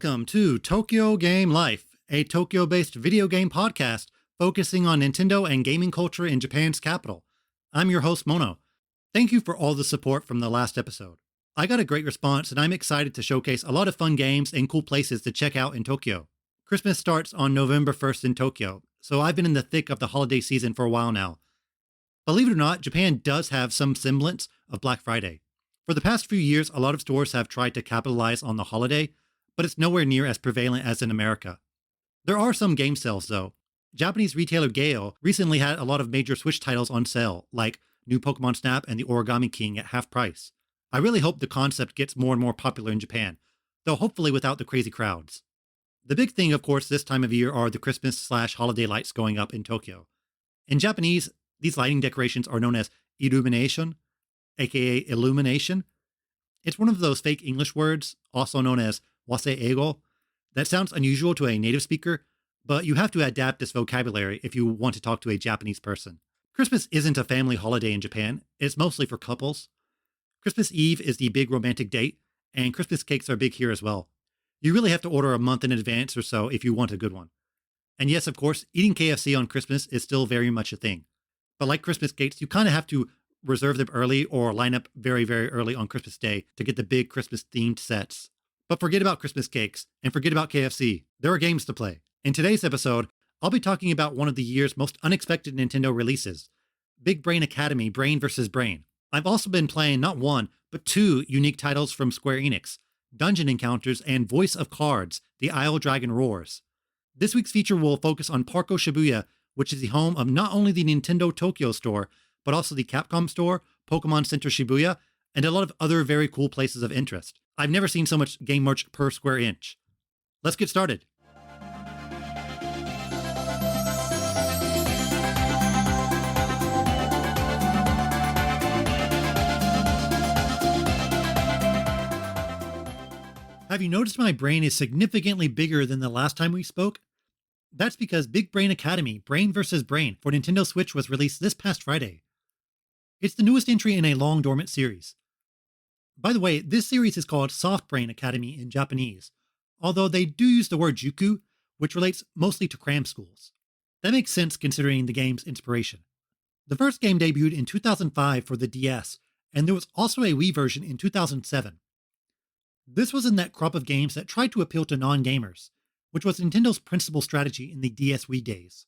Welcome to Tokyo Game Life, a Tokyo-based video game podcast focusing on Nintendo and gaming culture in Japan's capital. I'm your host, Mono. Thank you for all the support from the last episode. I got a great response and I'm excited to showcase a lot of fun games and cool places to check out in Tokyo. Christmas starts on November 1st in Tokyo, so I've been in the thick of the holiday season for a while now. Believe it or not, Japan does have some semblance of Black Friday. For the past few years, a lot of stores have tried to capitalize on the holiday, but it's nowhere near as prevalent as in America. There are some game sales though. Japanese retailer Gale recently had a lot of major Switch titles on sale, like new Pokemon Snap and the Origami King at half price. I really hope the concept gets more and more popular in Japan, though hopefully without the crazy crowds. The big thing, of course, this time of year are the Christmas/holiday lights going up in Tokyo. In Japanese, these lighting decorations are known as illumination, aka illumination. It's one of those fake English words, also known as wasei-eigo, that sounds unusual to a native speaker, but you have to adapt this vocabulary if you want to talk to a Japanese person. Christmas isn't a family holiday in Japan, it's mostly for couples. Christmas Eve is the big romantic date, and Christmas cakes are big here as well. You really have to order a month in advance or so if you want a good one. And yes, of course, eating KFC on Christmas is still very much a thing. But like Christmas cakes, you kind of have to reserve them early or line up very, very early on Christmas Day to get the big Christmas-themed sets. But forget about Christmas cakes, and forget about KFC. There are games to play. In today's episode, I'll be talking about one of the year's most unexpected Nintendo releases, Big Brain Academy Brain vs. Brain. I've also been playing not one, but two unique titles from Square Enix, Dungeon Encounters and Voice of Cards, The Isle Dragon Roars. This week's feature will focus on PARCO Shibuya, which is the home of not only the Nintendo Tokyo store, but also the Capcom store, Pokemon Center Shibuya, and a lot of other very cool places of interest. I've never seen so much game merch per square inch. Let's get started. Have you noticed my brain is significantly bigger than the last time we spoke? That's because Big Brain Academy Brain vs. Brain for Nintendo Switch was released this past Friday. It's the newest entry in a long dormant series. By the way, this series is called Soft Brain Academy in Japanese, although they do use the word juku, which relates mostly to cram schools. That makes sense considering the game's inspiration. The first game debuted in 2005 for the DS, and there was also a Wii version in 2007. This was in that crop of games that tried to appeal to non-gamers, which was Nintendo's principal strategy in the DS Wii days.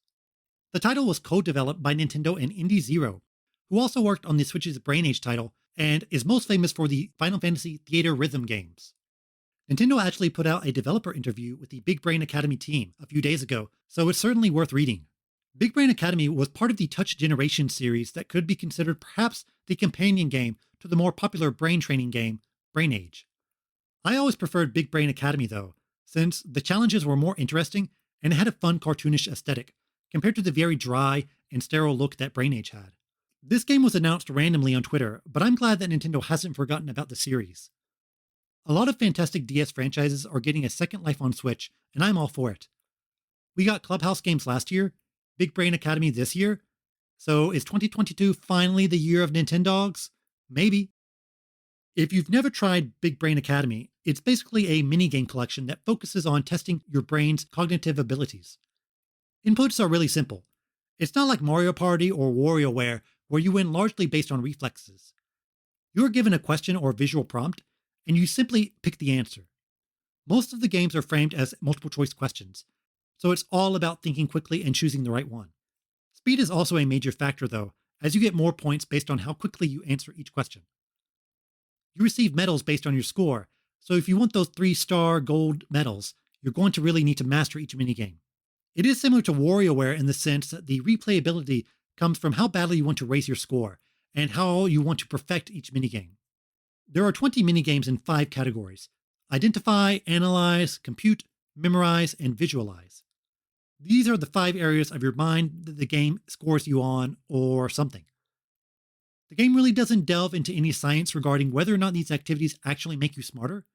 The title was co-developed by Nintendo and Indie Zero, who also worked on the Switch's Brain Age title and is most famous for the Final Fantasy Theater Rhythm games. Nintendo actually put out a developer interview with the Big Brain Academy team a few days ago, so it's certainly worth reading. Big Brain Academy was part of the Touch Generation series that could be considered perhaps the companion game to the more popular brain training game, Brain Age. I always preferred Big Brain Academy though, since the challenges were more interesting and it had a fun cartoonish aesthetic, compared to the very dry and sterile look that Brain Age had. This game was announced randomly on Twitter, but I'm glad that Nintendo hasn't forgotten about the series. A lot of fantastic DS franchises are getting a second life on Switch, and I'm all for it. We got Clubhouse games last year, Big Brain Academy this year, so is 2022 finally the year of Nintendogs? Maybe. If you've never tried Big Brain Academy, it's basically a minigame collection that focuses on testing your brain's cognitive abilities. Inputs are really simple. It's not like Mario Party or WarioWare, where you win largely based on reflexes. You're given a question or visual prompt, and you simply pick the answer. Most of the games are framed as multiple choice questions, so it's all about thinking quickly and choosing the right one. Speed is also a major factor though, as you get more points based on how quickly you answer each question. You receive medals based on your score, so if you want those 3-star gold medals, you're going to really need to master each minigame. It is similar to WarioWare in the sense that the replayability comes from how badly you want to raise your score, and how you want to perfect each minigame. There are 20 minigames in 5 categories: identify, analyze, compute, memorize, and visualize. These are the 5 areas of your mind that the game scores you on, or something. The game really doesn't delve into any science regarding whether or not these activities actually make you smarter.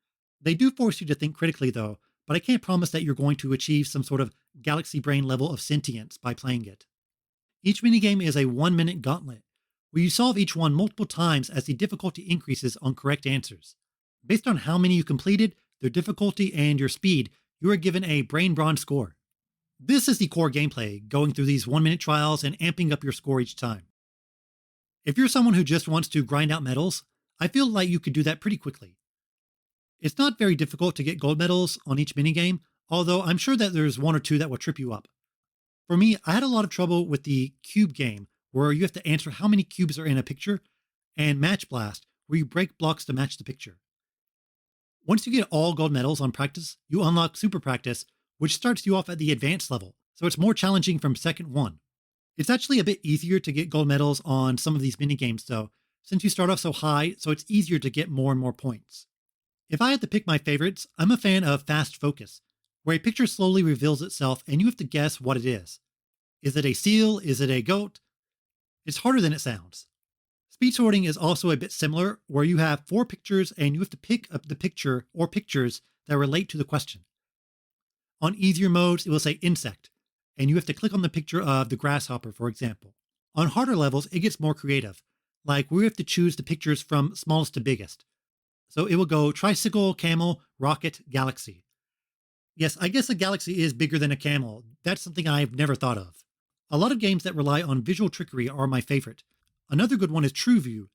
They do force you to think critically though, but I can't promise that you're going to achieve some sort of galaxy brain level of sentience by playing it. Each minigame is a 1-minute gauntlet, where you solve each one multiple times as the difficulty increases on correct answers. Based on how many you completed, their difficulty, and your speed, you are given a brain bronze score. This is the core gameplay, going through these 1-minute trials and amping up your score each time. If you're someone who just wants to grind out medals, I feel like you could do that pretty quickly. It's not very difficult to get gold medals on each minigame, although I'm sure that there's one or two that will trip you up. For me, I had a lot of trouble with the cube game, where you have to answer how many cubes are in a picture, and Match Blast, where you break blocks to match the picture. Once you get all gold medals on practice, you unlock Super Practice, which starts you off at the advanced level, so it's more challenging from second one. It's actually a bit easier to get gold medals on some of these minigames though, since you start off so high, so it's easier to get more and more points. If I had to pick my favorites, I'm a fan of Fast Focus, where a picture slowly reveals itself and you have to guess what it is. Is it a seal? Is it a goat? It's harder than it sounds. Speed sorting is also a bit similar, where you have 4 pictures and you have to pick up the picture or pictures that relate to the question. On easier modes, it will say insect, and you have to click on the picture of the grasshopper, for example. On harder levels, it gets more creative, like we have to choose the pictures from smallest to biggest. So it will go tricycle, camel, rocket, galaxy. Yes, I guess a galaxy is bigger than a camel. That's something I've never thought of. A lot of games that rely on visual trickery are my favorite. Another good one is True View,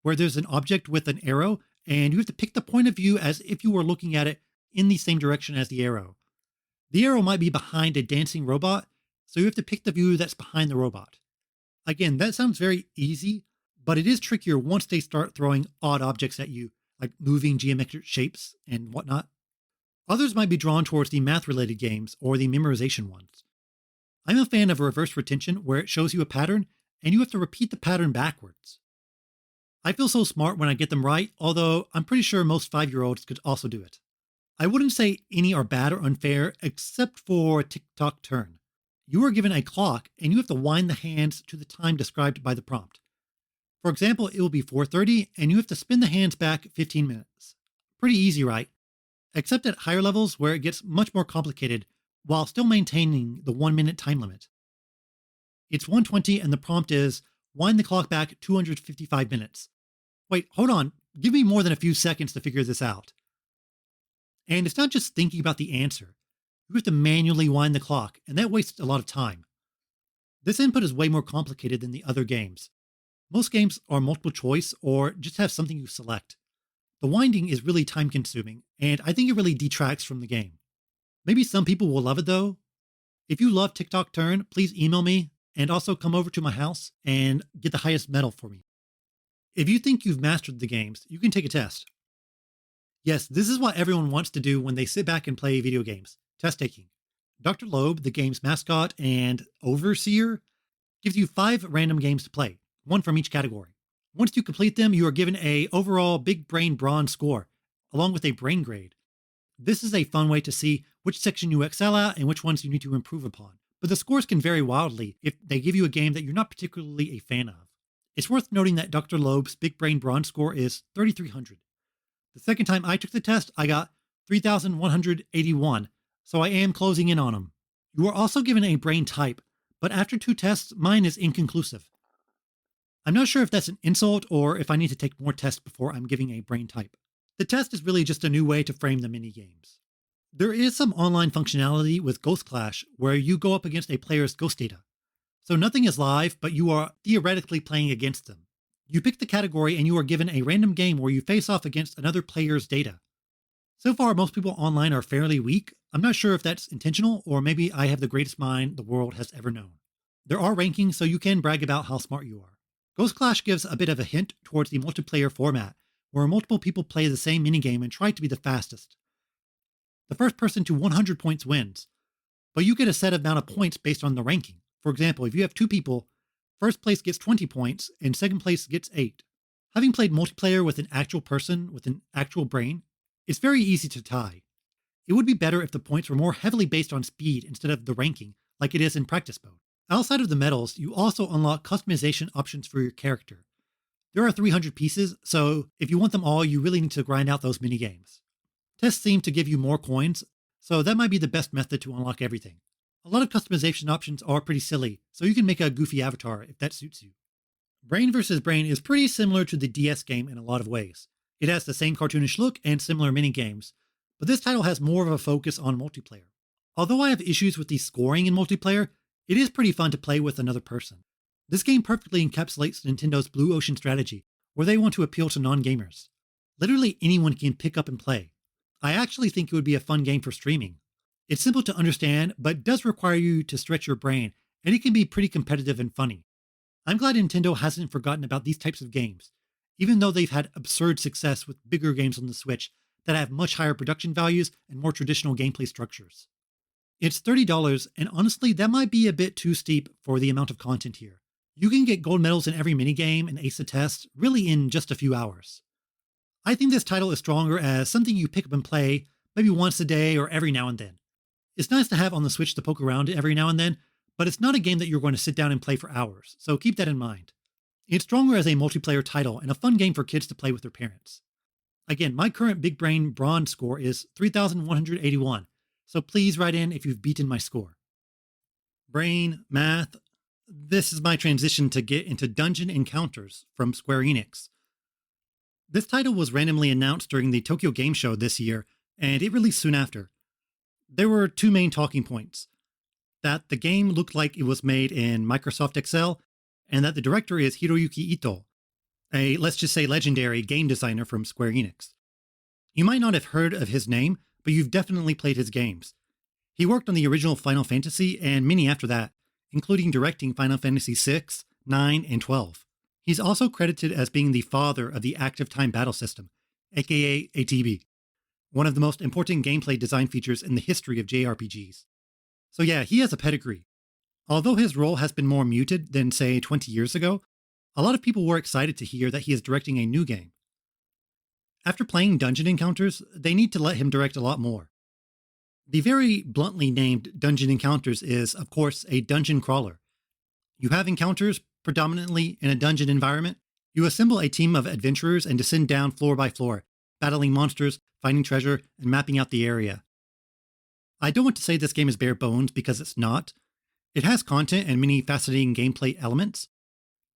where there's an object with an arrow, and you have to pick the point of view as if you were looking at it in the same direction as the arrow. The arrow might be behind a dancing robot, so you have to pick the view that's behind the robot. Again, that sounds very easy, but it is trickier once they start throwing odd objects at you, like moving geometric shapes and whatnot. Others might be drawn towards the math-related games or the memorization ones. I'm a fan of reverse retention, where it shows you a pattern, and you have to repeat the pattern backwards. I feel so smart when I get them right, although I'm pretty sure most 5-year-olds could also do it. I wouldn't say any are bad or unfair, except for Tick-Tock Turn. You are given a clock, and you have to wind the hands to the time described by the prompt. For example, it will be 4:30, and you have to spin the hands back 15 minutes. Pretty easy, right? Except at higher levels, where it gets much more complicated, while still maintaining the 1-minute time limit. It's 1:20, and the prompt is, wind the clock back 255 minutes. Wait, hold on, give me more than a few seconds to figure this out. And it's not just thinking about the answer. You have to manually wind the clock, and that wastes a lot of time. This input is way more complicated than the other games. Most games are multiple choice or just have something you select. The winding is really time consuming, and I think it really detracts from the game. Maybe some people will love it though. If you love Tick-Tock Turn, please email me and also come over to my house and get the highest medal for me. If you think you've mastered the games, you can take a test. Yes, this is what everyone wants to do when they sit back and play video games, test taking. Dr. Loeb, the game's mascot and overseer, gives you 5 random games to play, one from each category. Once you complete them, you are given a overall Big Brain Bronze score, along with a brain grade. This is a fun way to see which section you excel at and which ones you need to improve upon. But the scores can vary wildly if they give you a game that you're not particularly a fan of. It's worth noting that Dr. Loeb's Big Brain Bronze score is 3,300. The second time I took the test, I got 3,181, so I am closing in on him. You are also given a brain type, but after 2 tests, mine is inconclusive. I'm not sure if that's an insult or if I need to take more tests before I'm giving a brain type. The test is really just a new way to frame the mini-games. There is some online functionality with Ghost Clash where you go up against a player's ghost data. So nothing is live, but you are theoretically playing against them. You pick the category and you are given a random game where you face off against another player's data. So far, most people online are fairly weak. I'm not sure if that's intentional or maybe I have the greatest mind the world has ever known. There are rankings, so you can brag about how smart you are. Ghost Clash gives a bit of a hint towards the multiplayer format, where multiple people play the same minigame and try to be the fastest. The first person to 100 points wins, but you get a set amount of points based on the ranking. For example, if you have 2 people, first place gets 20 points and second place gets 8. Having played multiplayer with an actual person with an actual brain, it's very easy to tie. It would be better if the points were more heavily based on speed instead of the ranking, like it is in practice mode. Outside of the medals, you also unlock customization options for your character. There are 300 pieces, so if you want them all, you really need to grind out those minigames. Tests seem to give you more coins, so that might be the best method to unlock everything. A lot of customization options are pretty silly, so you can make a goofy avatar if that suits you. Brain vs. Brain is pretty similar to the DS game in a lot of ways. It has the same cartoonish look and similar minigames, but this title has more of a focus on multiplayer. Although I have issues with the scoring in multiplayer, it is pretty fun to play with another person. This game perfectly encapsulates Nintendo's Blue Ocean strategy, where they want to appeal to non-gamers. Literally anyone can pick up and play. I actually think it would be a fun game for streaming. It's simple to understand, but does require you to stretch your brain, and it can be pretty competitive and funny. I'm glad Nintendo hasn't forgotten about these types of games, even though they've had absurd success with bigger games on the Switch that have much higher production values and more traditional gameplay structures. It's $30, and honestly, that might be a bit too steep for the amount of content here. You can get gold medals in every minigame and ace a test really in just a few hours. I think this title is stronger as something you pick up and play maybe once a day or every now and then. It's nice to have on the Switch to poke around every now and then, but it's not a game that you're going to sit down and play for hours, so keep that in mind. It's stronger as a multiplayer title and a fun game for kids to play with their parents. Again, my current Big Brain Bronze score is 3,181, so please write in if you've beaten my score. Brain, math. This is my transition to get into Dungeon Encounters from Square Enix. This title was randomly announced during the Tokyo Game Show this year, and it released soon after. There were two main talking points: that the game looked like it was made in Microsoft Excel, and that the director is Hiroyuki Ito, a, let's just say, legendary game designer from Square Enix. You might not have heard of his name, but you've definitely played his games. He worked on the original Final Fantasy and many after that, including directing Final Fantasy VI, 9, and 12. He's also credited as being the father of the Active Time Battle System, aka ATB, one of the most important gameplay design features in the history of JRPGs. So yeah, he has a pedigree. Although his role has been more muted than, say, 20 years ago, a lot of people were excited to hear that he is directing a new game. After playing Dungeon Encounters, they need to let him direct a lot more. The very bluntly named Dungeon Encounters is, of course, a dungeon crawler. You have encounters, predominantly in a dungeon environment. You assemble a team of adventurers and descend down floor by floor, battling monsters, finding treasure, and mapping out the area. I don't want to say this game is bare bones because it's not. It has content and many fascinating gameplay elements,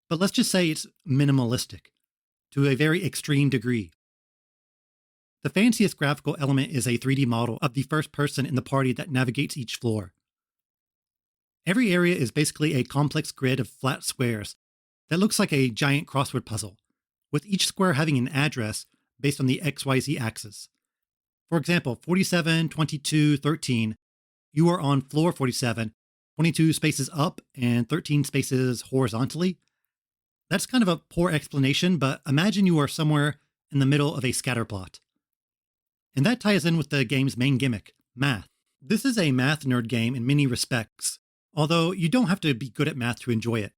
but let's just say it's minimalistic, to a very extreme degree. The fanciest graphical element is a 3D model of the first person in the party that navigates each floor. Every area is basically a complex grid of flat squares that looks like a giant crossword puzzle, with each square having an address based on the XYZ axis. For example, 47, 22, 13, you are on floor 47, 22 spaces up and 13 spaces horizontally. That's kind of a poor explanation, but imagine you are somewhere in the middle of a scatter plot. And that ties in with the game's main gimmick, math. This is a math nerd game in many respects, although you don't have to be good at math to enjoy it.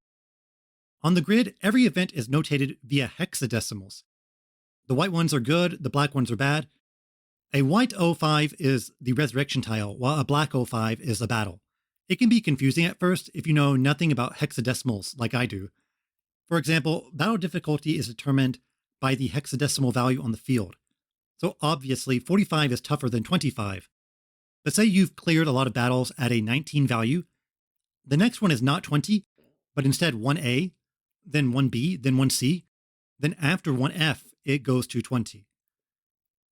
On the grid, every event is notated via hexadecimals. The white ones are good, the black ones are bad. A white 05 is the resurrection tile, while a black 05 is a battle. It can be confusing at first if you know nothing about hexadecimals like I do. For example, battle difficulty is determined by the hexadecimal value on the field. So obviously 45 is tougher than 25. But say you've cleared a lot of battles at a 19 value, the next one is not 20, but instead 1A, then 1B, then 1C, then after 1F, it goes to 20.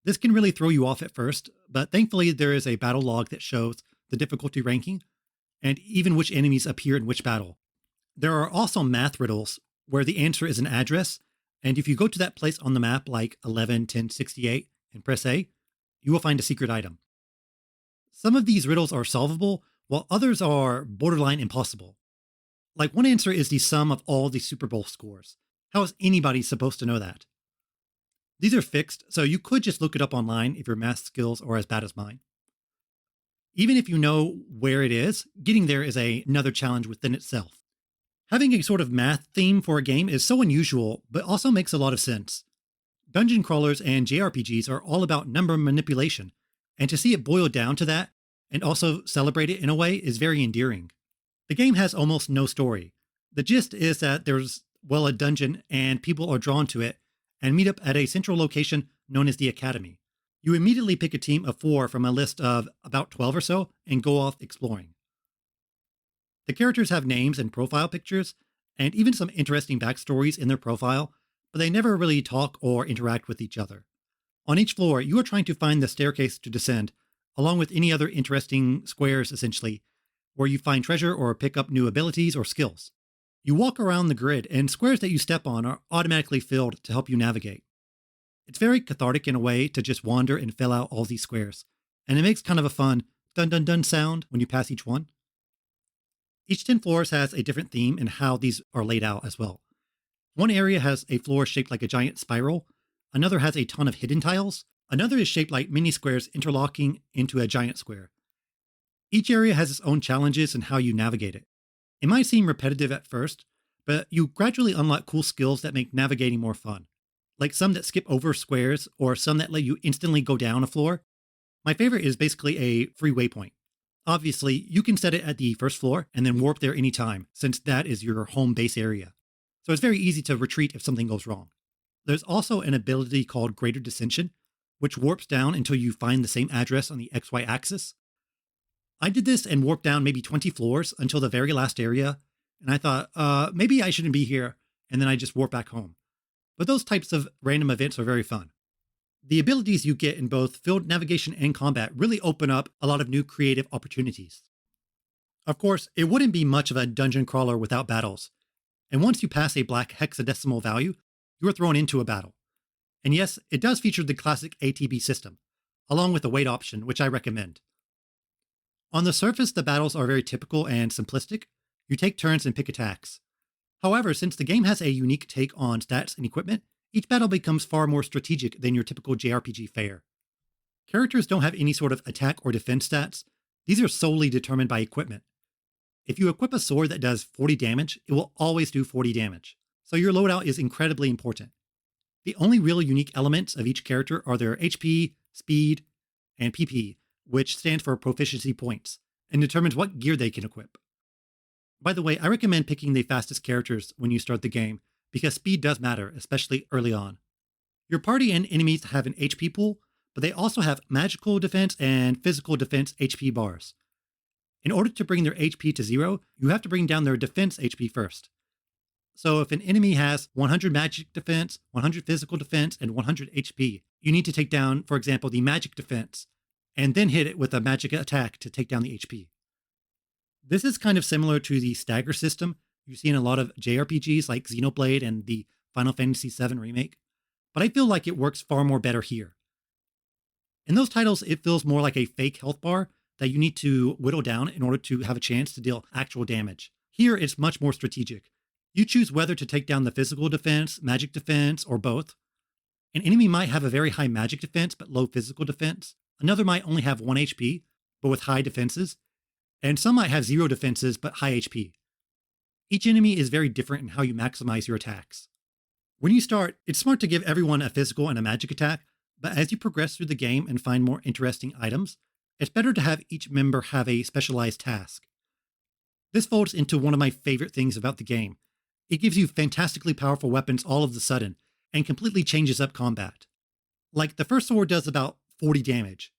This can really throw you off at first, but thankfully there is a battle log that shows the difficulty ranking, and even which enemies appear in which battle. There are also math riddles where the answer is an address, and if you go to that place on the map like 11, 10, 68 and press A, you will find a secret item. Some of these riddles are solvable, while others are borderline impossible. Like one answer is the sum of all the Super Bowl scores. How is anybody supposed to know that? These are fixed, so you could just look it up online if your math skills are as bad as mine. Even if you know where it is, getting there is another challenge within itself. Having a sort of math theme for a game is so unusual, but also makes a lot of sense. Dungeon crawlers and JRPGs are all about number manipulation, and to see it boiled down to that, and also celebrate it in a way, is very endearing. The game has almost no story. The gist is that there's, well, a dungeon, and people are drawn to it, and meet up at a central location known as the Academy. You immediately pick a team of 4 from a list of about 12 or so, and go off exploring. The characters have names and profile pictures, and even some interesting backstories in their profile, but they never really talk or interact with each other. On each floor, you are trying to find the staircase to descend, along with any other interesting squares, essentially, where you find treasure or pick up new abilities or skills. You walk around the grid, and squares that you step on are automatically filled to help you navigate. It's very cathartic in a way to just wander and fill out all these squares, and it makes kind of a fun dun dun dun sound when you pass each one. Each 10 floors has a different theme and how these are laid out as well. One area has a floor shaped like a giant spiral, another has a ton of hidden tiles, another is shaped like mini squares interlocking into a giant square. Each area has its own challenges and how you navigate it. It might seem repetitive at first, but you gradually unlock cool skills that make navigating more fun, like some that skip over squares or some that let you instantly go down a floor. My favorite is basically a free waypoint. Obviously, you can set it at the first floor and then warp there anytime, since that is your home base area. So it's very easy to retreat if something goes wrong. There's also an ability called Greater Descension, which warps down until you find the same address on the XY axis. I did this and warped down maybe 20 floors until the very last area, and I thought, maybe I shouldn't be here, and then I just warp back home. But those types of random events are very fun. The abilities you get in both field navigation and combat really open up a lot of new creative opportunities. Of course, it wouldn't be much of a dungeon crawler without battles, and once you pass a black hexadecimal value, you are thrown into a battle. And yes, it does feature the classic ATB system, along with the wait option, which I recommend. On the surface, the battles are very typical and simplistic. You take turns and pick attacks. However, since the game has a unique take on stats and equipment, each battle becomes far more strategic than your typical JRPG fare. Characters don't have any sort of attack or defense stats. These are solely determined by equipment. If you equip a sword that does 40 damage, it will always do 40 damage. So your loadout is incredibly important. The only real unique elements of each character are their HP, speed, and PP, which stands for proficiency points, and determines what gear they can equip. By the way, I recommend picking the fastest characters when you start the game, because speed does matter, especially early on. Your party and enemies have an HP pool, but they also have magical defense and physical defense HP bars. In order to bring their HP to 0, you have to bring down their defense HP first. So if an enemy has 100 magic defense, 100 physical defense, and 100 HP, you need to take down, for example, the magic defense, and then hit it with a magic attack to take down the HP. This is kind of similar to the stagger system you see in a lot of JRPGs like Xenoblade and the Final Fantasy VII Remake, but I feel like it works far more better here. In those titles, it feels more like a fake health bar that you need to whittle down in order to have a chance to deal actual damage. Here, it's much more strategic. You choose whether to take down the physical defense, magic defense, or both. An enemy might have a very high magic defense but low physical defense. Another might only have 1 HP, but with high defenses. And some might have 0 defenses but high HP. Each enemy is very different in how you maximize your attacks. When you start, it's smart to give everyone a physical and a magic attack, but as you progress through the game and find more interesting items, it's better to have each member have a specialized task. This folds into one of my favorite things about the game. It gives you fantastically powerful weapons all of a sudden, and completely changes up combat. Like the first sword does about 40 damage,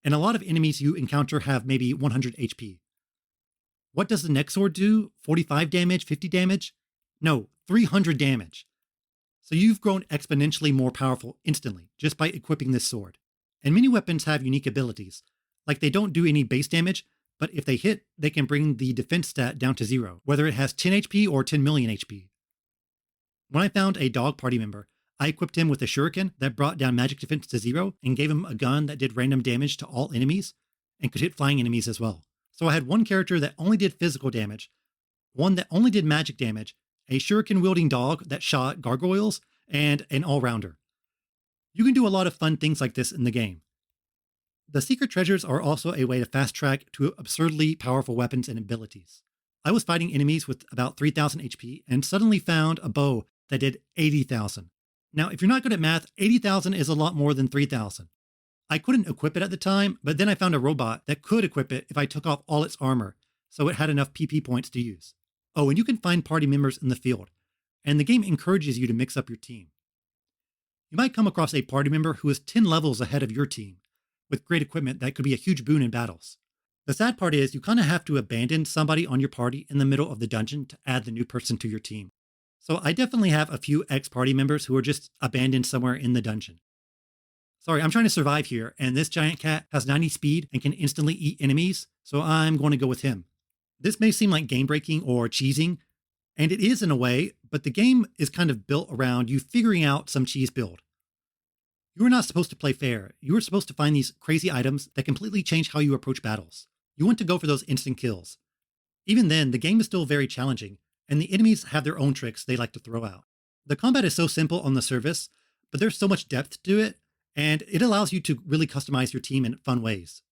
and a lot of enemies you encounter have maybe 100 HP. What does the next sword do? 45 damage, 50 damage? No, 300 damage. So you've grown exponentially more powerful instantly just by equipping this sword. And many weapons have unique abilities, like they don't do any base damage, but if they hit, they can bring the defense stat down to 0, whether it has 10 HP or 10 million HP. When I found a dog party member, I equipped him with a shuriken that brought down magic defense to 0 and gave him a gun that did random damage to all enemies and could hit flying enemies as well. So I had one character that only did physical damage, one that only did magic damage, a shuriken-wielding dog that shot gargoyles, and an all-rounder. You can do a lot of fun things like this in the game. The secret treasures are also a way to fast-track to absurdly powerful weapons and abilities. I was fighting enemies with about 3,000 HP and suddenly found a bow that did 80,000. Now, if you're not good at math, 80,000 is a lot more than 3,000. I couldn't equip it at the time, but then I found a robot that could equip it if I took off all its armor, so it had enough PP points to use. Oh, and you can find party members in the field, and the game encourages you to mix up your team. You might come across a party member who is 10 levels ahead of your team, with great equipment that could be a huge boon in battles. The sad part is you kind of have to abandon somebody on your party in the middle of the dungeon to add the new person to your team. So I definitely have a few ex-party members who are just abandoned somewhere in the dungeon. Sorry, I'm trying to survive here, and this giant cat has 90 speed and can instantly eat enemies, so I'm going to go with him. This may seem like game breaking or cheesing, and it is in a way, but the game is kind of built around you figuring out some cheese build. You are not supposed to play fair. You are supposed to find these crazy items that completely change how you approach battles. You want to go for those instant kills. Even then, the game is still very challenging, and the enemies have their own tricks they like to throw out. The combat is so simple on the surface, but there's so much depth to it, and it allows you to really customize your team in fun ways.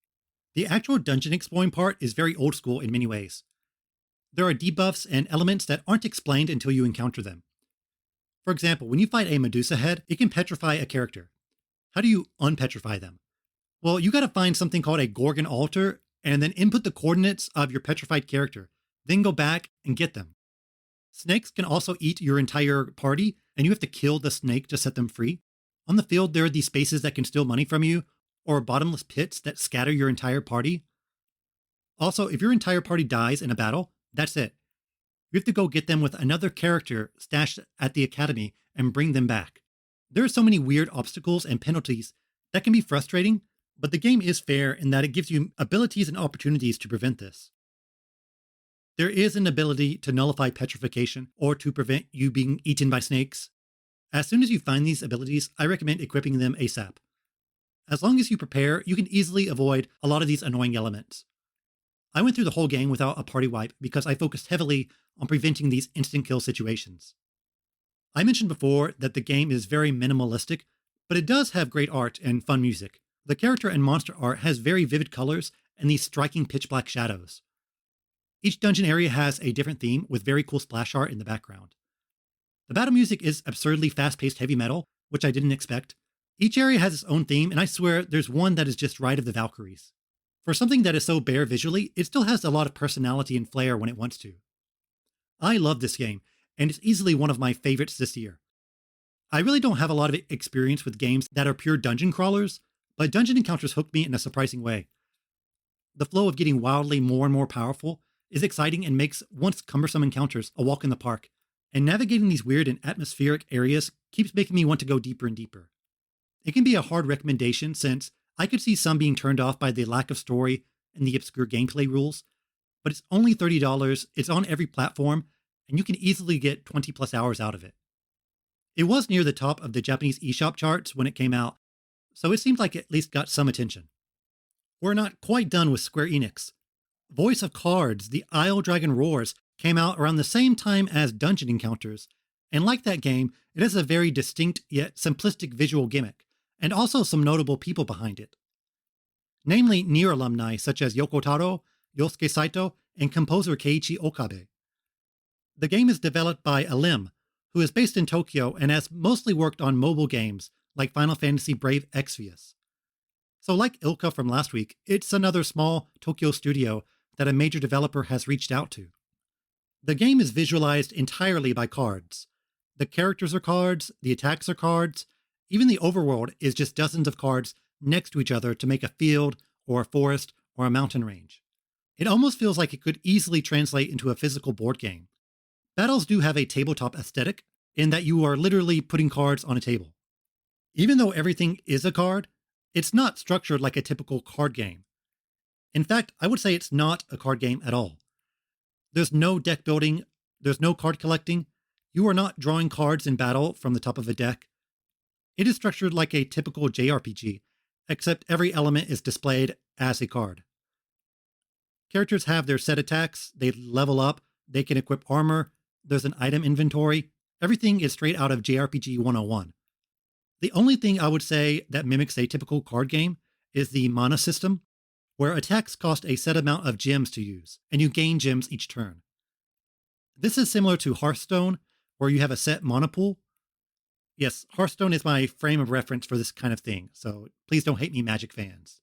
The actual dungeon exploring part is very old school in many ways. There are debuffs and elements that aren't explained until you encounter them. For example, when you fight a Medusa head, it can petrify a character. How do you unpetrify them? Well, you gotta find something called a Gorgon altar, and then input the coordinates of your petrified character, then go back and get them. Snakes can also eat your entire party, and you have to kill the snake to set them free. On the field, there are these spaces that can steal money from you, or bottomless pits that scatter your entire party. Also, if your entire party dies in a battle, that's it. You have to go get them with another character stashed at the academy and bring them back. There are so many weird obstacles and penalties that can be frustrating, but the game is fair in that it gives you abilities and opportunities to prevent this. There is an ability to nullify petrification or to prevent you being eaten by snakes. As soon as you find these abilities, I recommend equipping them ASAP. As long as you prepare, you can easily avoid a lot of these annoying elements. I went through the whole game without a party wipe because I focused heavily on preventing these instant kill situations. I mentioned before that the game is very minimalistic, but it does have great art and fun music. The character and monster art has very vivid colors and these striking pitch black shadows. Each dungeon area has a different theme with very cool splash art in the background. The battle music is absurdly fast-paced heavy metal, which I didn't expect. Each area has its own theme, and I swear there's one that is just Ride of the Valkyries. For something that is so bare visually, it still has a lot of personality and flair when it wants to. I love this game, and it's easily one of my favorites this year. I really don't have a lot of experience with games that are pure dungeon crawlers, but Dungeon Encounters hooked me in a surprising way. The flow of getting wildly more and more powerful is exciting and makes once cumbersome encounters a walk in the park, and navigating these weird and atmospheric areas keeps making me want to go deeper and deeper. It can be a hard recommendation since I could see some being turned off by the lack of story and the obscure gameplay rules, but it's only $30, it's on every platform, and you can easily get 20 plus hours out of it. It was near the top of the Japanese eShop charts when it came out, so it seemed like it at least got some attention. We're not quite done with Square Enix. Voice of Cards, The Isle Dragon Roars, came out around the same time as Dungeon Encounters, and like that game, it has a very distinct yet simplistic visual gimmick, and also some notable people behind it. Namely, Nier alumni such as Yoko Taro, Yosuke Saito, and composer Keiichi Okabe. The game is developed by Alim, who is based in Tokyo and has mostly worked on mobile games like Final Fantasy Brave Exvius. So like Ilka from last week, it's another small Tokyo studio that a major developer has reached out to. The game is visualized entirely by cards. The characters are cards, the attacks are cards, even the overworld is just dozens of cards next to each other to make a field, or a forest, or a mountain range. It almost feels like it could easily translate into a physical board game. Battles do have a tabletop aesthetic, in that you are literally putting cards on a table. Even though everything is a card, it's not structured like a typical card game. In fact, I would say it's not a card game at all. There's no deck building, there's no card collecting, you are not drawing cards in battle from the top of a deck. It is structured like a typical JRPG, except every element is displayed as a card. Characters have their set attacks, they level up, they can equip armor, there's an item inventory, everything is straight out of JRPG 101. The only thing I would say that mimics a typical card game is the mana system, where attacks cost a set amount of gems to use, and you gain gems each turn. This is similar to Hearthstone, where you have a set mana pool. Yes, Hearthstone is my frame of reference for this kind of thing, so please don't hate me, Magic fans.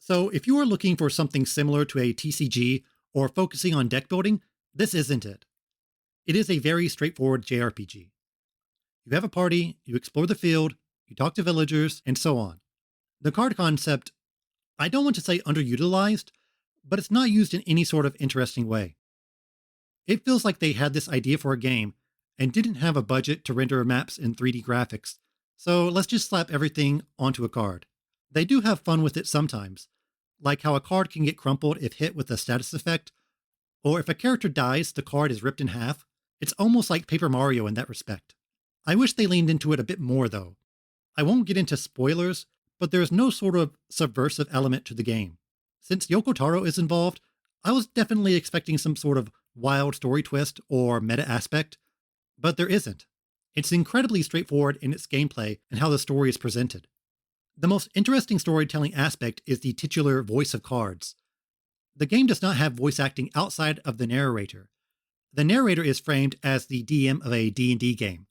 So if you are looking for something similar to a TCG or focusing on deck building, this isn't it. It is a very straightforward JRPG. You have a party, you explore the field, you talk to villagers, and so on. The card concept, I don't want to say underutilized, but it's not used in any sort of interesting way. It feels like they had this idea for a game and didn't have a budget to render maps in 3D graphics, So let's just slap everything onto a card. They do have fun with it sometimes, like how a card can get crumpled if hit with a status effect, or if a character dies, the card is ripped in half. It's almost like Paper Mario in that respect. I wish they leaned into it a bit more, though. I won't get into spoilers, but there is no sort of subversive element to the game. Since Yoko Taro is involved, I was definitely expecting some sort of wild story twist or meta aspect, but there isn't. It's incredibly straightforward in its gameplay and how the story is presented. The most interesting storytelling aspect is the titular voice of cards. The game does not have voice acting outside of the narrator. The narrator is framed as the DM of a D&D game.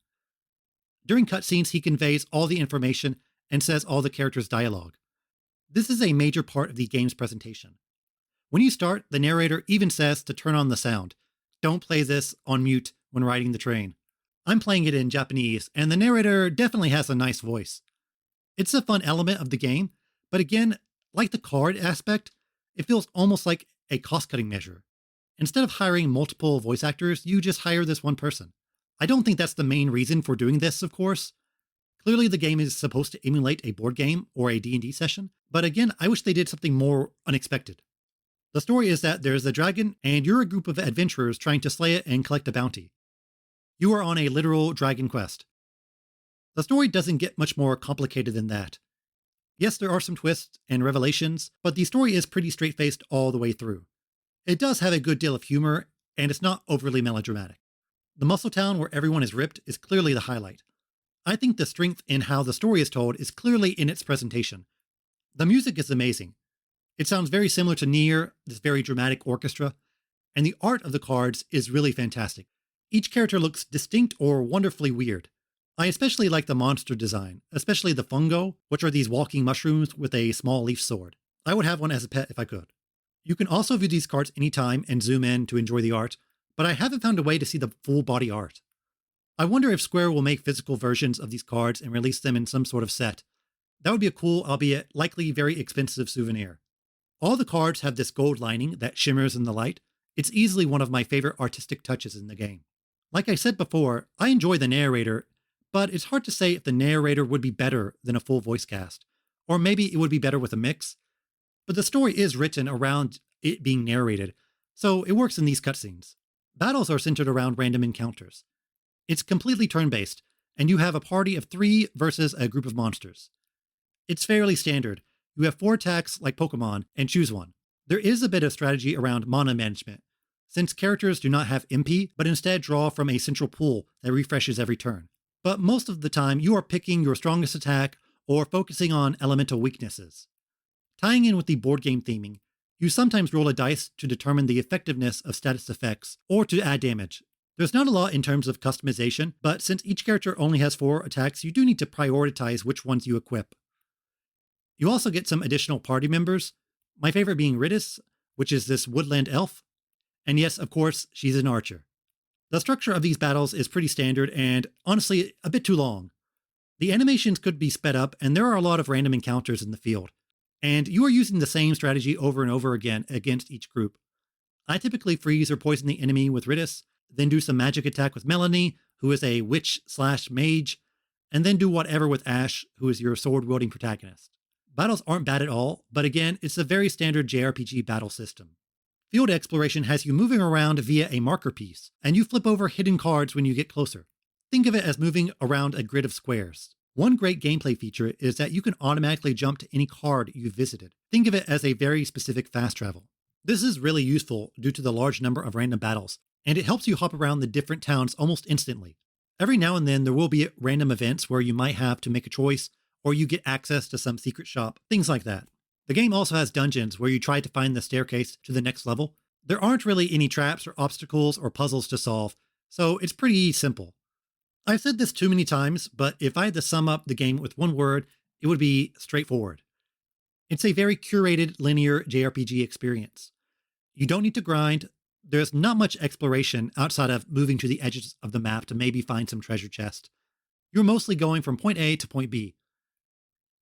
During cutscenes, he conveys all the information and says all the characters' dialogue. This is a major part of the game's presentation. When you start, the narrator even says to turn on the sound. Don't play this on mute when riding the train. I'm playing it in Japanese, and the narrator definitely has a nice voice. It's a fun element of the game, but again, like the card aspect, it feels almost like a cost-cutting measure. Instead of hiring multiple voice actors, you just hire this one person. I don't think that's the main reason for doing this, of course. Clearly the game is supposed to emulate a board game or a D&D session, but again, I wish they did something more unexpected. The story is that there's a dragon, and you're a group of adventurers trying to slay it and collect a bounty. You are on a literal dragon quest. The story doesn't get much more complicated than that. Yes, there are some twists and revelations, but the story is pretty straight-faced all the way through. It does have a good deal of humor, and it's not overly melodramatic. The muscle town where everyone is ripped is clearly the highlight. I think the strength in how the story is told is clearly in its presentation. The music is amazing. It sounds very similar to Nier, this very dramatic orchestra, and the art of the cards is really fantastic. Each character looks distinct or wonderfully weird. I especially like the monster design, especially the fungo, which are these walking mushrooms with a small leaf sword. I would have one as a pet if I could. You can also view these cards anytime and zoom in to enjoy the art, but I haven't found a way to see the full body art. I wonder if Square will make physical versions of these cards and release them in some sort of set. That would be a cool, albeit likely very expensive souvenir. All the cards have this gold lining that shimmers in the light. It's easily one of my favorite artistic touches in the game. Like I said before, I enjoy the narrator, but it's hard to say if the narrator would be better than a full voice cast, or maybe it would be better with a mix. But the story is written around it being narrated, so it works in these cutscenes. Battles are centered around random encounters. It's completely turn-based, and you have a party of 3 versus a group of monsters. It's fairly standard. You have 4 attacks like Pokemon, and choose one. There is a bit of strategy around mana management, since characters do not have MP, but instead draw from a central pool that refreshes every turn. But most of the time, you are picking your strongest attack or focusing on elemental weaknesses. Tying in with the board game theming, you sometimes roll a dice to determine the effectiveness of status effects or to add damage. There's not a lot in terms of customization, but since each character only has 4 attacks, you do need to prioritize which ones you equip. You also get some additional party members, my favorite being Ridis, which is this woodland elf. And yes, of course, she's an archer. The structure of these battles is pretty standard and, honestly, a bit too long. The animations could be sped up, and there are a lot of random encounters in the field. And you are using the same strategy over and over again against each group. I typically freeze or poison the enemy with Ridis, then do some magic attack with Melanie, who is a witch/mage, and then do whatever with Ash, who is your sword-wielding protagonist. Battles aren't bad at all, but again, it's a very standard JRPG battle system. Field exploration has you moving around via a marker piece, and you flip over hidden cards when you get closer. Think of it as moving around a grid of squares. One great gameplay feature is that you can automatically jump to any card you've visited. Think of it as a very specific fast travel. This is really useful due to the large number of random battles, and it helps you hop around the different towns almost instantly. Every now and then there will be random events where you might have to make a choice, or you get access to some secret shop, things like that. The game also has dungeons where you try to find the staircase to the next level. There aren't really any traps or obstacles or puzzles to solve, so it's pretty simple. I've said this too many times, but if I had to sum up the game with one word, it would be straightforward. It's a very curated linear JRPG experience. You don't need to grind. There's not much exploration outside of moving to the edges of the map to maybe find some treasure chest. You're mostly going from point A to point B.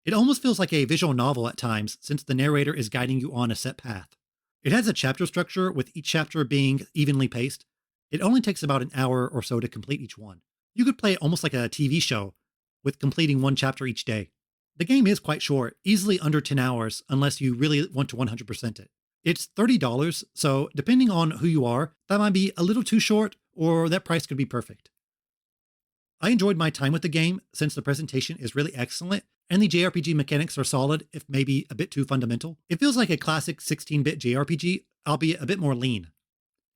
It almost feels like a visual novel at times since the narrator is guiding you on a set path. It has a chapter structure with each chapter being evenly paced. It only takes about an hour or so to complete each one. You could play it almost like a TV show, with completing one chapter each day. The game is quite short, easily under 10 hours unless you really want to 100% it. It's $30, so depending on who you are, that might be a little too short or that price could be perfect. I enjoyed my time with the game since the presentation is really excellent and the JRPG mechanics are solid, if maybe a bit too fundamental. It feels like a classic 16-bit JRPG, albeit a bit more lean.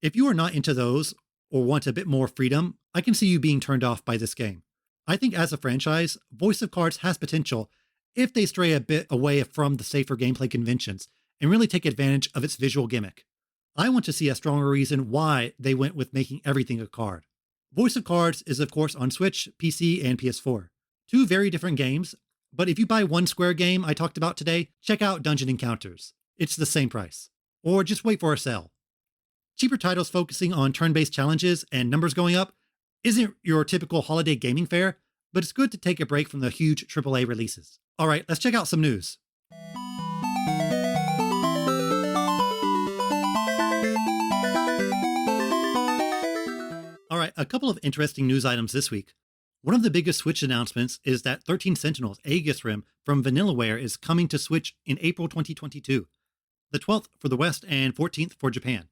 If you are not into those or want a bit more freedom, I can see you being turned off by this game. I think as a franchise, Voice of Cards has potential if they stray a bit away from the safer gameplay conventions and really take advantage of its visual gimmick. I want to see a stronger reason why they went with making everything a card. Voice of Cards is of course on Switch, PC, and PS4. Two very different games, but if you buy one Square game I talked about today, check out Dungeon Encounters. It's the same price. Or just wait for a sale. Cheaper titles focusing on turn-based challenges and numbers going up isn't your typical holiday gaming fare, but it's good to take a break from the huge AAA releases. Alright, let's check out some news. Alright, a couple of interesting news items this week. One of the biggest Switch announcements is that 13 Sentinels Aegis Rim from Vanillaware is coming to Switch in April 2022, the 12th for the West and 14th for Japan.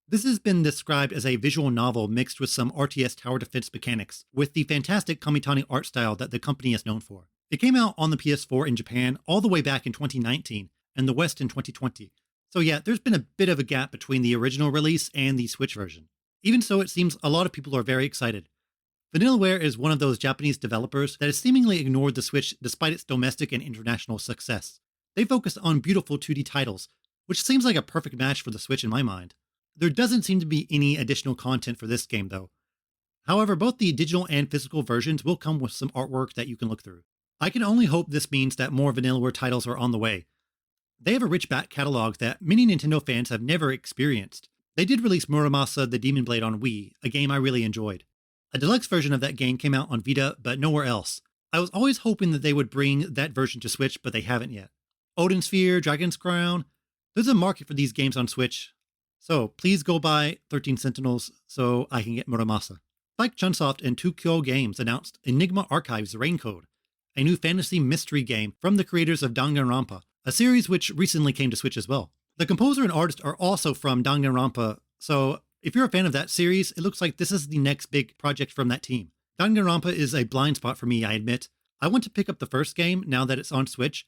This has been described as a visual novel mixed with some RTS tower defense mechanics, with the fantastic Kamitani art style that the company is known for. It came out on the PS4 in Japan all the way back in 2019, and the West in 2020. So yeah, there's been a bit of a gap between the original release and the Switch version. Even so, it seems a lot of people are very excited. Vanillaware is one of those Japanese developers that has seemingly ignored the Switch despite its domestic and international success. They focus on beautiful 2D titles, which seems like a perfect match for the Switch in my mind. There doesn't seem to be any additional content for this game though. However, both the digital and physical versions will come with some artwork that you can look through. I can only hope this means that more Vanillaware titles are on the way. They have a rich back catalog that many Nintendo fans have never experienced. They did release Muramasa the Demon Blade on Wii, a game I really enjoyed. A deluxe version of that game came out on Vita, but nowhere else. I was always hoping that they would bring that version to Switch, but they haven't yet. Odin Sphere, Dragon's Crown, there's a market for these games on Switch. So please go buy 13 Sentinels so I can get Muramasa. Spike Chunsoft and 2Kyo Games announced Enigma Archives Raincode, a new fantasy mystery game from the creators of Danganronpa, a series which recently came to Switch as well. The composer and artist are also from Danganronpa, so if you're a fan of that series, it looks like this is the next big project from that team. Danganronpa is a blind spot for me, I admit. I want to pick up the first game now that it's on Switch,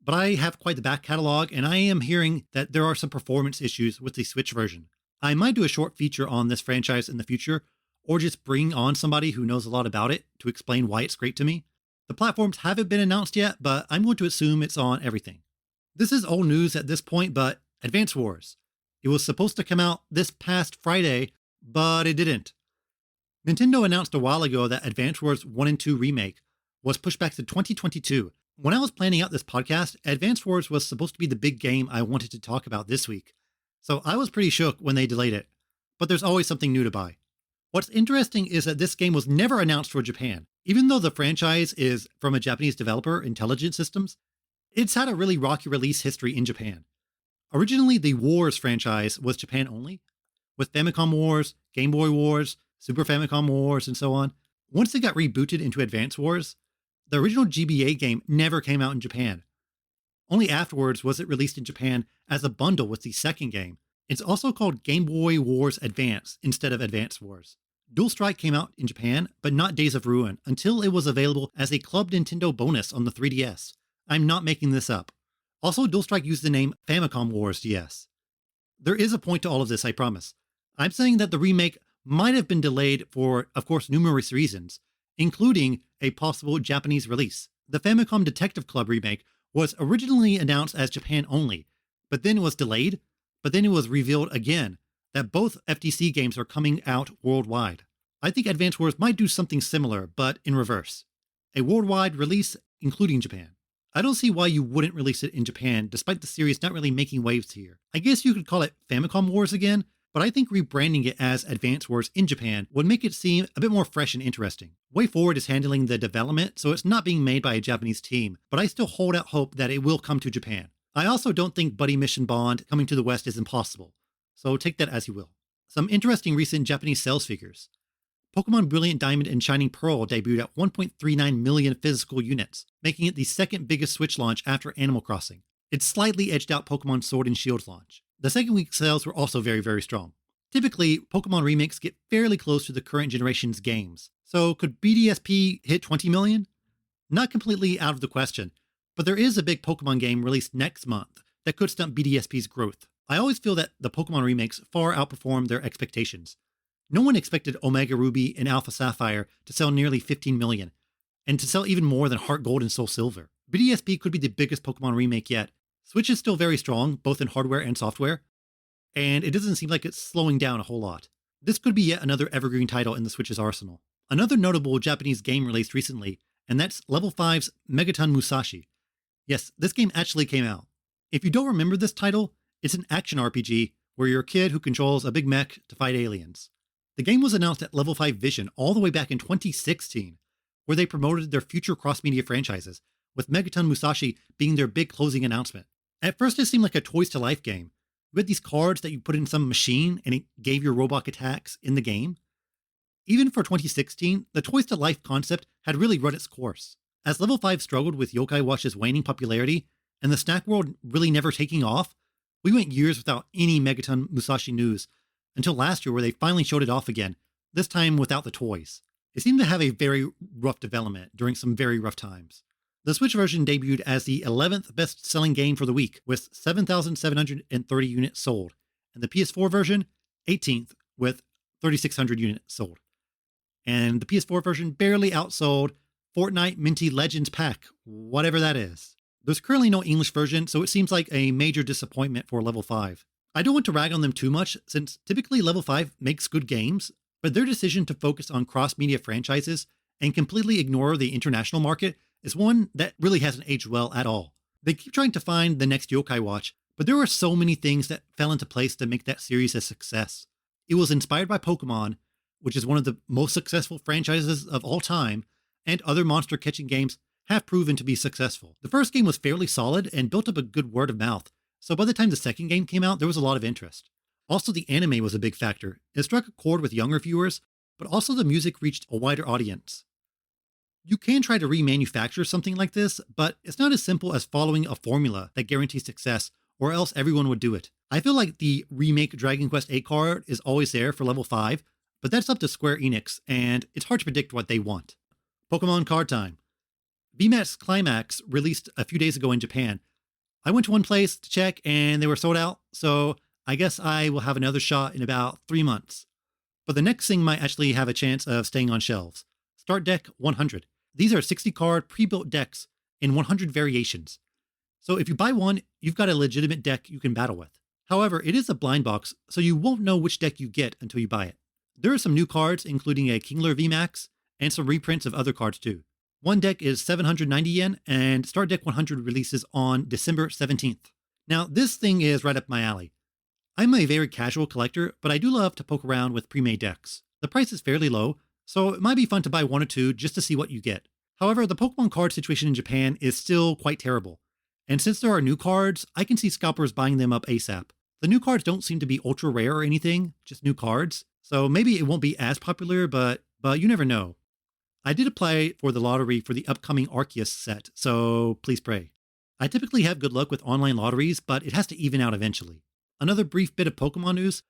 but I have quite the back catalog and I am hearing that there are some performance issues with the Switch version. I might do a short feature on this franchise in the future, or just bring on somebody who knows a lot about it to explain why it's great to me. The platforms haven't been announced yet, but I'm going to assume it's on everything. This is old news at this point, but Advance Wars. It was supposed to come out this past Friday, but it didn't. Nintendo announced a while ago that Advance Wars 1 and 2 Remake was pushed back to 2022. When I was planning out this podcast, Advance Wars was supposed to be the big game I wanted to talk about this week. So I was pretty shook when they delayed it, but there's always something new to buy. What's interesting is that this game was never announced for Japan. Even though the franchise is from a Japanese developer, Intelligent Systems, it's had a really rocky release history in Japan. Originally, the Wars franchise was Japan only, with Famicom Wars, Game Boy Wars, Super Famicom Wars, and so on. Once it got rebooted into Advance Wars, the original GBA game never came out in Japan. Only afterwards was it released in Japan as a bundle with the second game. It's also called Game Boy Wars Advance instead of Advance Wars. Dual Strike came out in Japan, but not Days of Ruin, until it was available as a Club Nintendo bonus on the 3DS. I'm not making this up. Also, Dual Strike used the name Famicom Wars DS. There is a point to all of this, I promise. I'm saying that the remake might have been delayed for, of course, numerous reasons, including a possible Japanese release. The Famicom Detective Club remake was originally announced as Japan only, but then it was delayed, but then it was revealed again that both FTC games are coming out worldwide. I think Advance Wars might do something similar, but in reverse. A worldwide release, including Japan. I don't see why you wouldn't release it in Japan, despite the series not really making waves here. I guess you could call it Famicom Wars again, but I think rebranding it as Advance Wars in Japan would make it seem a bit more fresh and interesting. WayForward is handling the development, so it's not being made by a Japanese team, but I still hold out hope that it will come to Japan. I also don't think Buddy Mission Bond coming to the West is impossible, so take that as you will. Some interesting recent Japanese sales figures. Pokemon Brilliant Diamond and Shining Pearl debuted at 1.39 million physical units, making it the second biggest Switch launch after Animal Crossing. It slightly edged out Pokemon Sword and Shield's launch. The second week sales were also very, very strong. Typically, Pokemon remakes get fairly close to the current generation's games. So could BDSP hit 20 million? Not completely out of the question, but there is a big Pokemon game released next month that could stunt BDSP's growth. I always feel that the Pokemon remakes far outperform their expectations. No one expected Omega Ruby and Alpha Sapphire to sell nearly 15 million, and to sell even more than Heart Gold and Soul Silver. BDSP could be the biggest Pokemon remake yet. Switch is still very strong, both in hardware and software, and it doesn't seem like it's slowing down a whole lot. This could be yet another evergreen title in the Switch's arsenal. Another notable Japanese game released recently, and that's Level 5's Megaton Musashi. Yes, this game actually came out. If you don't remember this title, it's an action RPG where you're a kid who controls a big mech to fight aliens. The game was announced at Level 5 Vision all the way back in 2016, where they promoted their future cross-media franchises, with Megaton Musashi being their big closing announcement. At first it seemed like a Toys to Life game. You had these cards that you put in some machine and it gave your robot attacks in the game. Even for 2016, the Toys to Life concept had really run its course. As Level 5 struggled with Yokai Watch's waning popularity and the snack world really never taking off, we went years without any Megaton Musashi news, until last year where they finally showed it off again, this time without the toys. It seemed to have a very rough development during some very rough times. The Switch version debuted as the 11th best-selling game for the week, with 7,730 units sold, and the PS4 version, 18th, with 3,600 units sold. And the PS4 version barely outsold Fortnite Minty Legends Pack, whatever that is. There's currently no English version, so it seems like a major disappointment for Level 5. I don't want to rag on them too much, since typically Level 5 makes good games, but their decision to focus on cross-media franchises and completely ignore the international market is one that really hasn't aged well at all. They keep trying to find the next Yokai Watch, but there were so many things that fell into place to make that series a success. It was inspired by Pokemon, which is one of the most successful franchises of all time, and other monster catching games have proven to be successful. The first game was fairly solid and built up a good word of mouth, so by the time the second game came out, there was a lot of interest. Also, the anime was a big factor. It struck a chord with younger viewers, but also the music reached a wider audience. You can try to remanufacture something like this, but it's not as simple as following a formula that guarantees success, or else everyone would do it. I feel like the remake Dragon Quest VIII card is always there for Level 5, but that's up to Square Enix, and it's hard to predict what they want. Pokemon Card Time. VMAX Climax released a few days ago in Japan. I went to one place to check and they were sold out, so I guess I will have another shot in about 3 months. But the next thing might actually have a chance of staying on shelves. Start Deck 100. These are 60 card pre-built decks in 100 variations. So if you buy one, you've got a legitimate deck you can battle with. However, it is a blind box, so you won't know which deck you get until you buy it. There are some new cards, including a Kingler VMAX, and some reprints of other cards too. One deck is 790 yen, and Start Deck 100 releases on December 17th. Now, this thing is right up my alley. I'm a very casual collector, but I do love to poke around with pre-made decks. The price is fairly low, so it might be fun to buy one or two just to see what you get. However, the Pokemon card situation in Japan is still quite terrible. And since there are new cards, I can see scalpers buying them up ASAP. The new cards don't seem to be ultra rare or anything, just new cards. So maybe it won't be as popular, but you never know. I did apply for the lottery for the upcoming Arceus set, so please pray. I typically have good luck with online lotteries, but it has to even out eventually. Another brief bit of Pokemon news.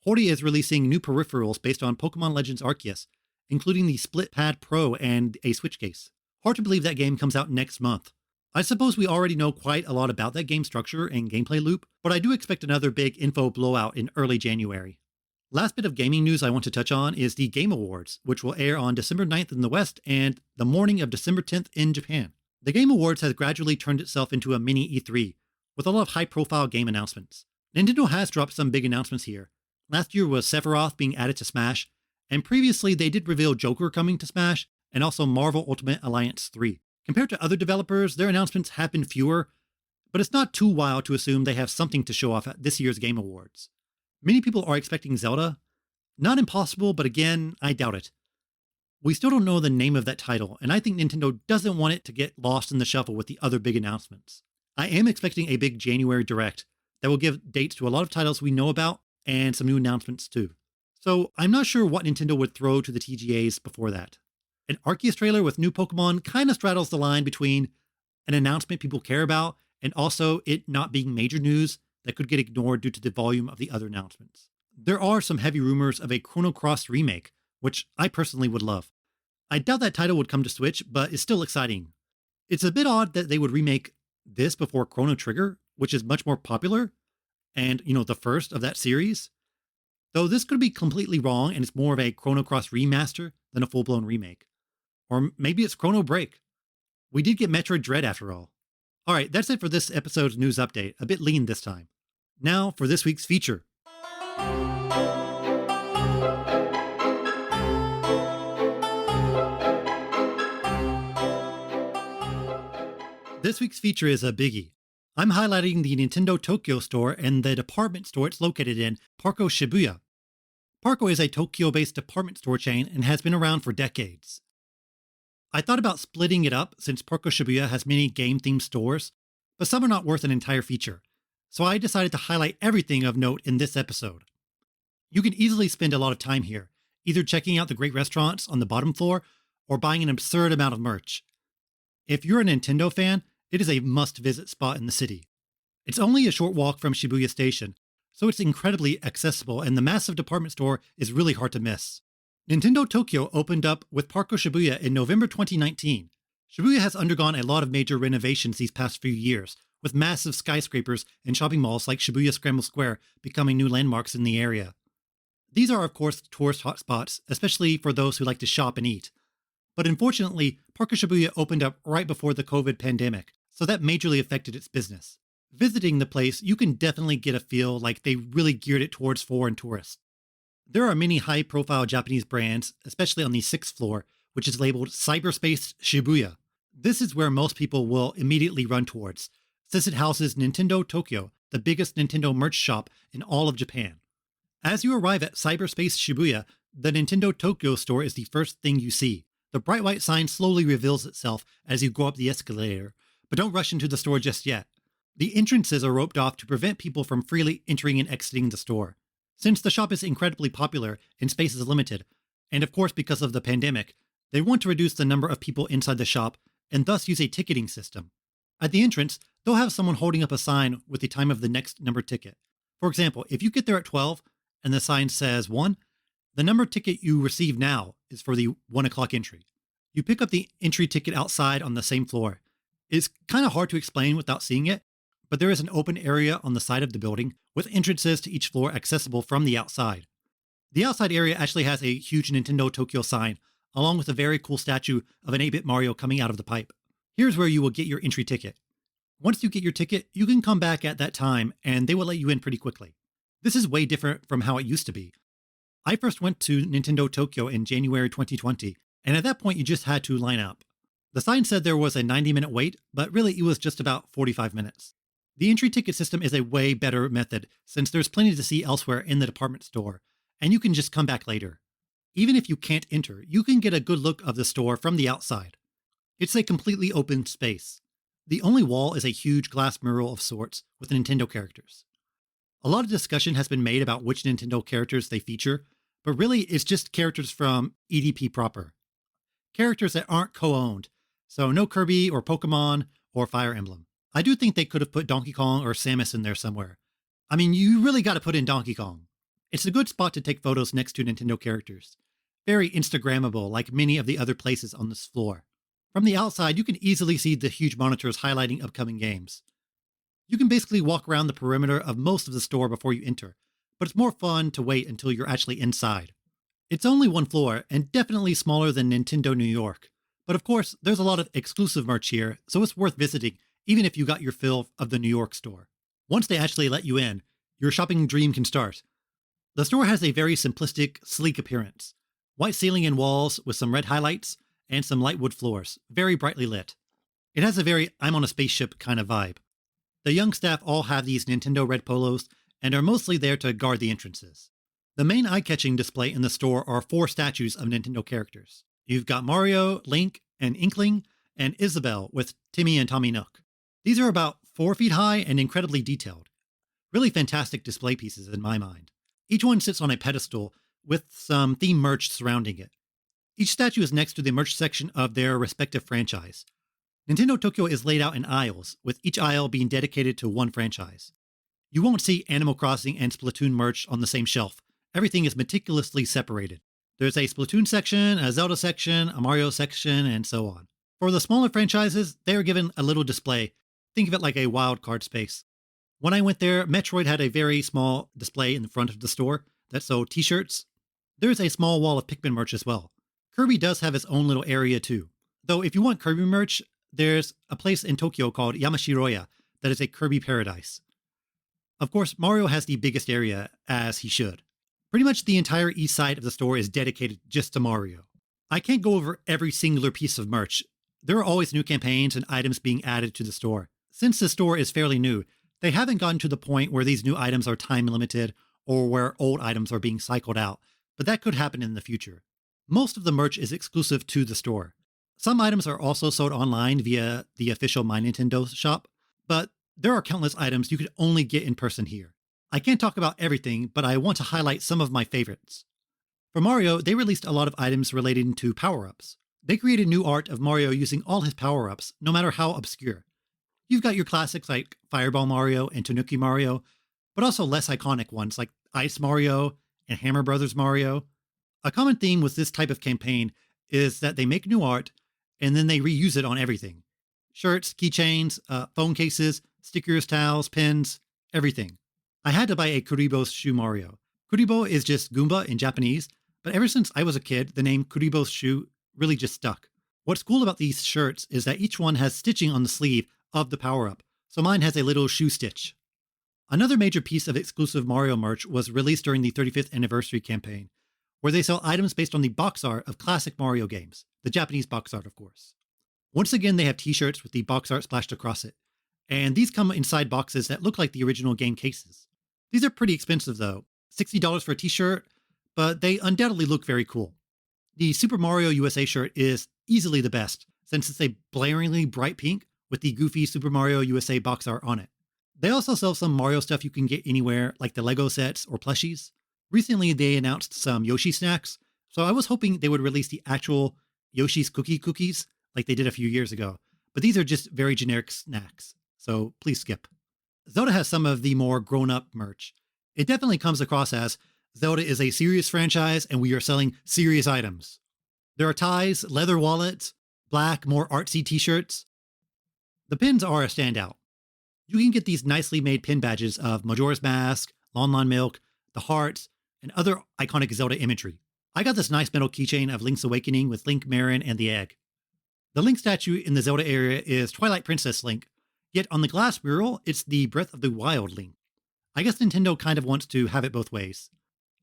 Hori is releasing new peripherals based on Pokemon Legends Arceus, including the Split Pad Pro and a Switch case. Hard to believe that game comes out next month. I suppose we already know quite a lot about that game structure and gameplay loop, but I do expect another big info blowout in early January. Last bit of gaming news I want to touch on is the Game Awards, which will air on December 9th in the West and the morning of December 10th in Japan. The Game Awards has gradually turned itself into a mini E3, with a lot of high-profile game announcements. Nintendo has dropped some big announcements here. Last year was Sephiroth being added to Smash, and previously they did reveal Joker coming to Smash, and also Marvel Ultimate Alliance 3. Compared to other developers, their announcements have been fewer, but it's not too wild to assume they have something to show off at this year's Game Awards. Many people are expecting Zelda. Not impossible, but again, I doubt it. We still don't know the name of that title, and I think Nintendo doesn't want it to get lost in the shuffle with the other big announcements. I am expecting a big January Direct that will give dates to a lot of titles we know about, and some new announcements too. So I'm not sure what Nintendo would throw to the TGAs before that. An Arceus trailer with new Pokemon kind of straddles the line between an announcement people care about and also it not being major news that could get ignored due to the volume of the other announcements. There are some heavy rumors of a Chrono Cross remake, which I personally would love. I doubt that title would come to Switch, but it's still exciting. It's a bit odd that they would remake this before Chrono Trigger, which is much more popular and, the first of that series. Though this could be completely wrong and it's more of a Chrono Cross remaster than a full blown remake. Or maybe it's Chrono Break. We did get Metroid Dread after all. Alright, that's it for this episode's news update, a bit lean this time. Now for this week's feature. This week's feature is a biggie. I'm highlighting the Nintendo Tokyo store and the department store it's located in, PARCO Shibuya. PARCO is a Tokyo-based department store chain and has been around for decades. I thought about splitting it up since PARCO Shibuya has many game-themed stores, but some are not worth an entire feature, so I decided to highlight everything of note in this episode. You can easily spend a lot of time here, either checking out the great restaurants on the bottom floor or buying an absurd amount of merch. If you're a Nintendo fan, it is a must-visit spot in the city. It's only a short walk from Shibuya Station, so it's incredibly accessible and the massive department store is really hard to miss. Nintendo Tokyo opened up with PARCO Shibuya in November 2019. Shibuya has undergone a lot of major renovations these past few years, with massive skyscrapers and shopping malls like Shibuya Scramble Square becoming new landmarks in the area. These are, of course, tourist hotspots, especially for those who like to shop and eat. But unfortunately, PARCO Shibuya opened up right before the COVID pandemic, so that majorly affected its business. Visiting the place, you can definitely get a feel like they really geared it towards foreign tourists. There are many high-profile Japanese brands, especially on the 6th floor, which is labeled Cyberspace Shibuya. This is where most people will immediately run towards, since it houses Nintendo Tokyo, the biggest Nintendo merch shop in all of Japan. As you arrive at Cyberspace Shibuya, the Nintendo Tokyo store is the first thing you see. The bright white sign slowly reveals itself as you go up the escalator, but don't rush into the store just yet. The entrances are roped off to prevent people from freely entering and exiting the store. Since the shop is incredibly popular and space is limited, and of course because of the pandemic, they want to reduce the number of people inside the shop and thus use a ticketing system. At the entrance, they'll have someone holding up a sign with the time of the next numbered ticket. For example, if you get there at 12 and the sign says 1, the numbered ticket you receive now is for the 1 o'clock entry. You pick up the entry ticket outside on the same floor. It's kind of hard to explain without seeing it, but there is an open area on the side of the building with entrances to each floor accessible from the outside. The outside area actually has a huge Nintendo Tokyo sign, along with a very cool statue of an 8-bit Mario coming out of the pipe. Here's where you will get your entry ticket. Once you get your ticket, you can come back at that time and they will let you in pretty quickly. This is way different from how it used to be. I first went to Nintendo Tokyo in January 2020, and at that point you just had to line up. The sign said there was a 90-minute wait, but really it was just about 45 minutes. The entry ticket system is a way better method since there's plenty to see elsewhere in the department store, and you can just come back later. Even if you can't enter, you can get a good look of the store from the outside. It's a completely open space. The only wall is a huge glass mural of sorts with Nintendo characters. A lot of discussion has been made about which Nintendo characters they feature, but really it's just characters from EDP proper. Characters that aren't co-owned, so no Kirby or Pokemon or Fire Emblem. I do think they could have put Donkey Kong or Samus in there somewhere. I mean, you really gotta put in Donkey Kong. It's a good spot to take photos next to Nintendo characters. Very Instagrammable like many of the other places on this floor. From the outside, you can easily see the huge monitors highlighting upcoming games. You can basically walk around the perimeter of most of the store before you enter, but it's more fun to wait until you're actually inside. It's only one floor and definitely smaller than Nintendo New York. But of course, there's a lot of exclusive merch here, so it's worth visiting even if you got your fill of the New York store. Once they actually let you in, your shopping dream can start. The store has a very simplistic, sleek appearance. White ceiling and walls with some red highlights and some light wood floors, very brightly lit. It has a very I'm on a spaceship kind of vibe. The young staff all have these Nintendo red polos and are mostly there to guard the entrances. The main eye-catching display in the store are 4 statues of Nintendo characters. You've got Mario, Link, and Inkling, and Isabelle with Timmy and Tommy Nook. These are about 4 feet high and incredibly detailed. Really fantastic display pieces in my mind. Each one sits on a pedestal with some theme merch surrounding it. Each statue is next to the merch section of their respective franchise. Nintendo Tokyo is laid out in aisles, with each aisle being dedicated to one franchise. You won't see Animal Crossing and Splatoon merch on the same shelf. Everything is meticulously separated. There's a Splatoon section, a Zelda section, a Mario section, and so on. For the smaller franchises, they are given a little display. Think of it like a wild card space. When I went there, Metroid had a very small display in the front of the store that sold t-shirts. There's a small wall of Pikmin merch as well. Kirby does have its own little area too. Though if you want Kirby merch, there's a place in Tokyo called Yamashiroya that is a Kirby paradise. Of course, Mario has the biggest area, as he should. Pretty much the entire east side of the store is dedicated just to Mario. I can't go over every singular piece of merch. There are always new campaigns and items being added to the store. Since the store is fairly new, they haven't gotten to the point where these new items are time limited or where old items are being cycled out, but that could happen in the future. Most of the merch is exclusive to the store. Some items are also sold online via the official My Nintendo shop, but there are countless items you could only get in person here. I can't talk about everything, but I want to highlight some of my favorites. For Mario, they released a lot of items relating to power-ups. They created new art of Mario using all his power-ups, no matter how obscure. You've got your classics like Fireball Mario and Tanuki Mario, but also less iconic ones like Ice Mario and Hammer Brothers Mario. A common theme with this type of campaign is that they make new art and then they reuse it on everything. Shirts, keychains, phone cases, stickers, towels, pins, everything. I had to buy a Kuribo's Shoe Mario. Kuribo is just Goomba in Japanese, but ever since I was a kid, the name Kuribo's Shoe really just stuck. What's cool about these shirts is that each one has stitching on the sleeve of the power-up, so mine has a little shoe stitch. Another major piece of exclusive Mario merch was released during the 35th anniversary campaign, where they sell items based on the box art of classic Mario games, the Japanese box art, of course. Once again, they have t-shirts with the box art splashed across it, and these come inside boxes that look like the original game cases. These are pretty expensive though, $60 for a t-shirt, but they undoubtedly look very cool. The Super Mario USA shirt is easily the best, since it's a blaringly bright pink with the goofy Super Mario USA box art on it. They also sell some Mario stuff you can get anywhere, like the Lego sets or plushies. Recently, they announced some Yoshi snacks, so I was hoping they would release the actual Yoshi's cookies like they did a few years ago, but these are just very generic snacks, so please skip. Zelda has some of the more grown-up merch. It definitely comes across as Zelda is a serious franchise and we are selling serious items. There are ties, leather wallets, black, more artsy t-shirts. The pins are a standout. You can get these nicely made pin badges of Majora's Mask, Lon Lon Milk, the hearts, and other iconic Zelda imagery. I got this nice metal keychain of Link's Awakening with Link, Marin, and the egg. The Link statue in the Zelda area is Twilight Princess Link, yet on the glass mural, it's the Breath of the Wild Link. I guess Nintendo kind of wants to have it both ways.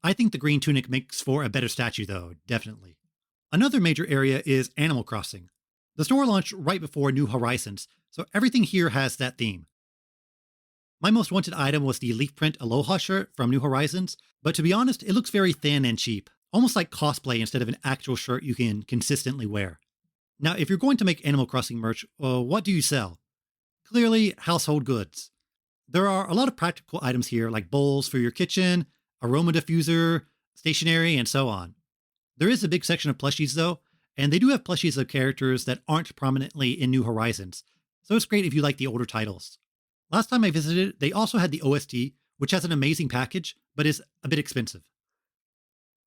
I think the green tunic makes for a better statue though, definitely. Another major area is Animal Crossing. The store launched right before New Horizons, so everything here has that theme. My most wanted item was the leaf print Aloha shirt from New Horizons, but to be honest, it looks very thin and cheap, almost like cosplay instead of an actual shirt you can consistently wear. Now, if you're going to make Animal Crossing merch, what do you sell? Clearly, household goods. There are a lot of practical items here, like bowls for your kitchen, aroma diffuser, stationery, and so on. There is a big section of plushies, though, and they do have plushies of characters that aren't prominently in New Horizons, so it's great if you like the older titles. Last time I visited, they also had the OST, which has an amazing package, but is a bit expensive.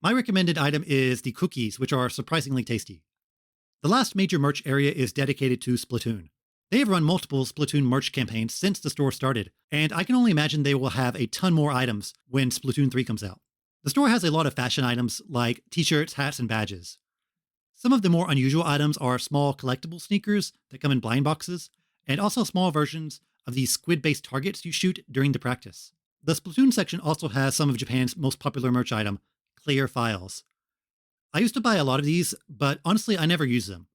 My recommended item is the cookies, which are surprisingly tasty. The last major merch area is dedicated to Splatoon. They have run multiple Splatoon merch campaigns since the store started, and I can only imagine they will have a ton more items when Splatoon 3 comes out. The store has a lot of fashion items like t-shirts, hats, and badges. Some of the more unusual items are small collectible sneakers that come in blind boxes, and also small versions of these squid-based targets you shoot during the practice. The Splatoon section also has some of Japan's most popular merch item, clear files. I used to buy a lot of these, but honestly I never use them.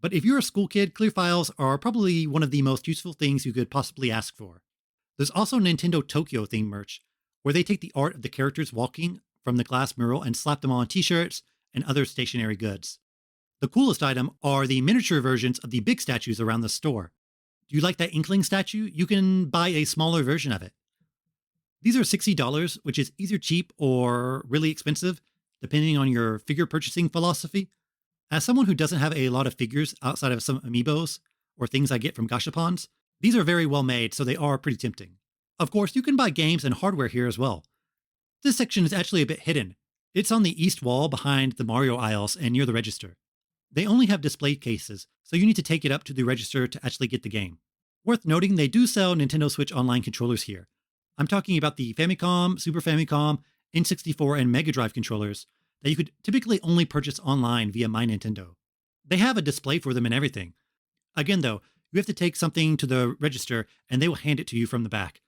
But if you're a school kid, clear files are probably one of the most useful things you could possibly ask for. There's also Nintendo Tokyo themed merch, where they take the art of the characters walking from the glass mural and slap them on t-shirts and other stationery goods. The coolest item are the miniature versions of the big statues around the store. Do you like that Inkling statue? You can buy a smaller version of it. These are $60, which is either cheap or really expensive, depending on your figure purchasing philosophy. As someone who doesn't have a lot of figures outside of some amiibos or things I get from gashapons, these are very well made, so they are pretty tempting. Of course, you can buy games and hardware here as well. This section is actually a bit hidden. It's on the east wall behind the Mario aisles and near the register. They only have display cases, so you need to take it up to the register to actually get the game. Worth noting, they do sell Nintendo Switch Online controllers here. I'm talking about the Famicom, Super Famicom, N64, and Mega Drive controllers that you could typically only purchase online via My Nintendo. They have a display for them and everything. Again, though, you have to take something to the register and they will hand it to you from the back.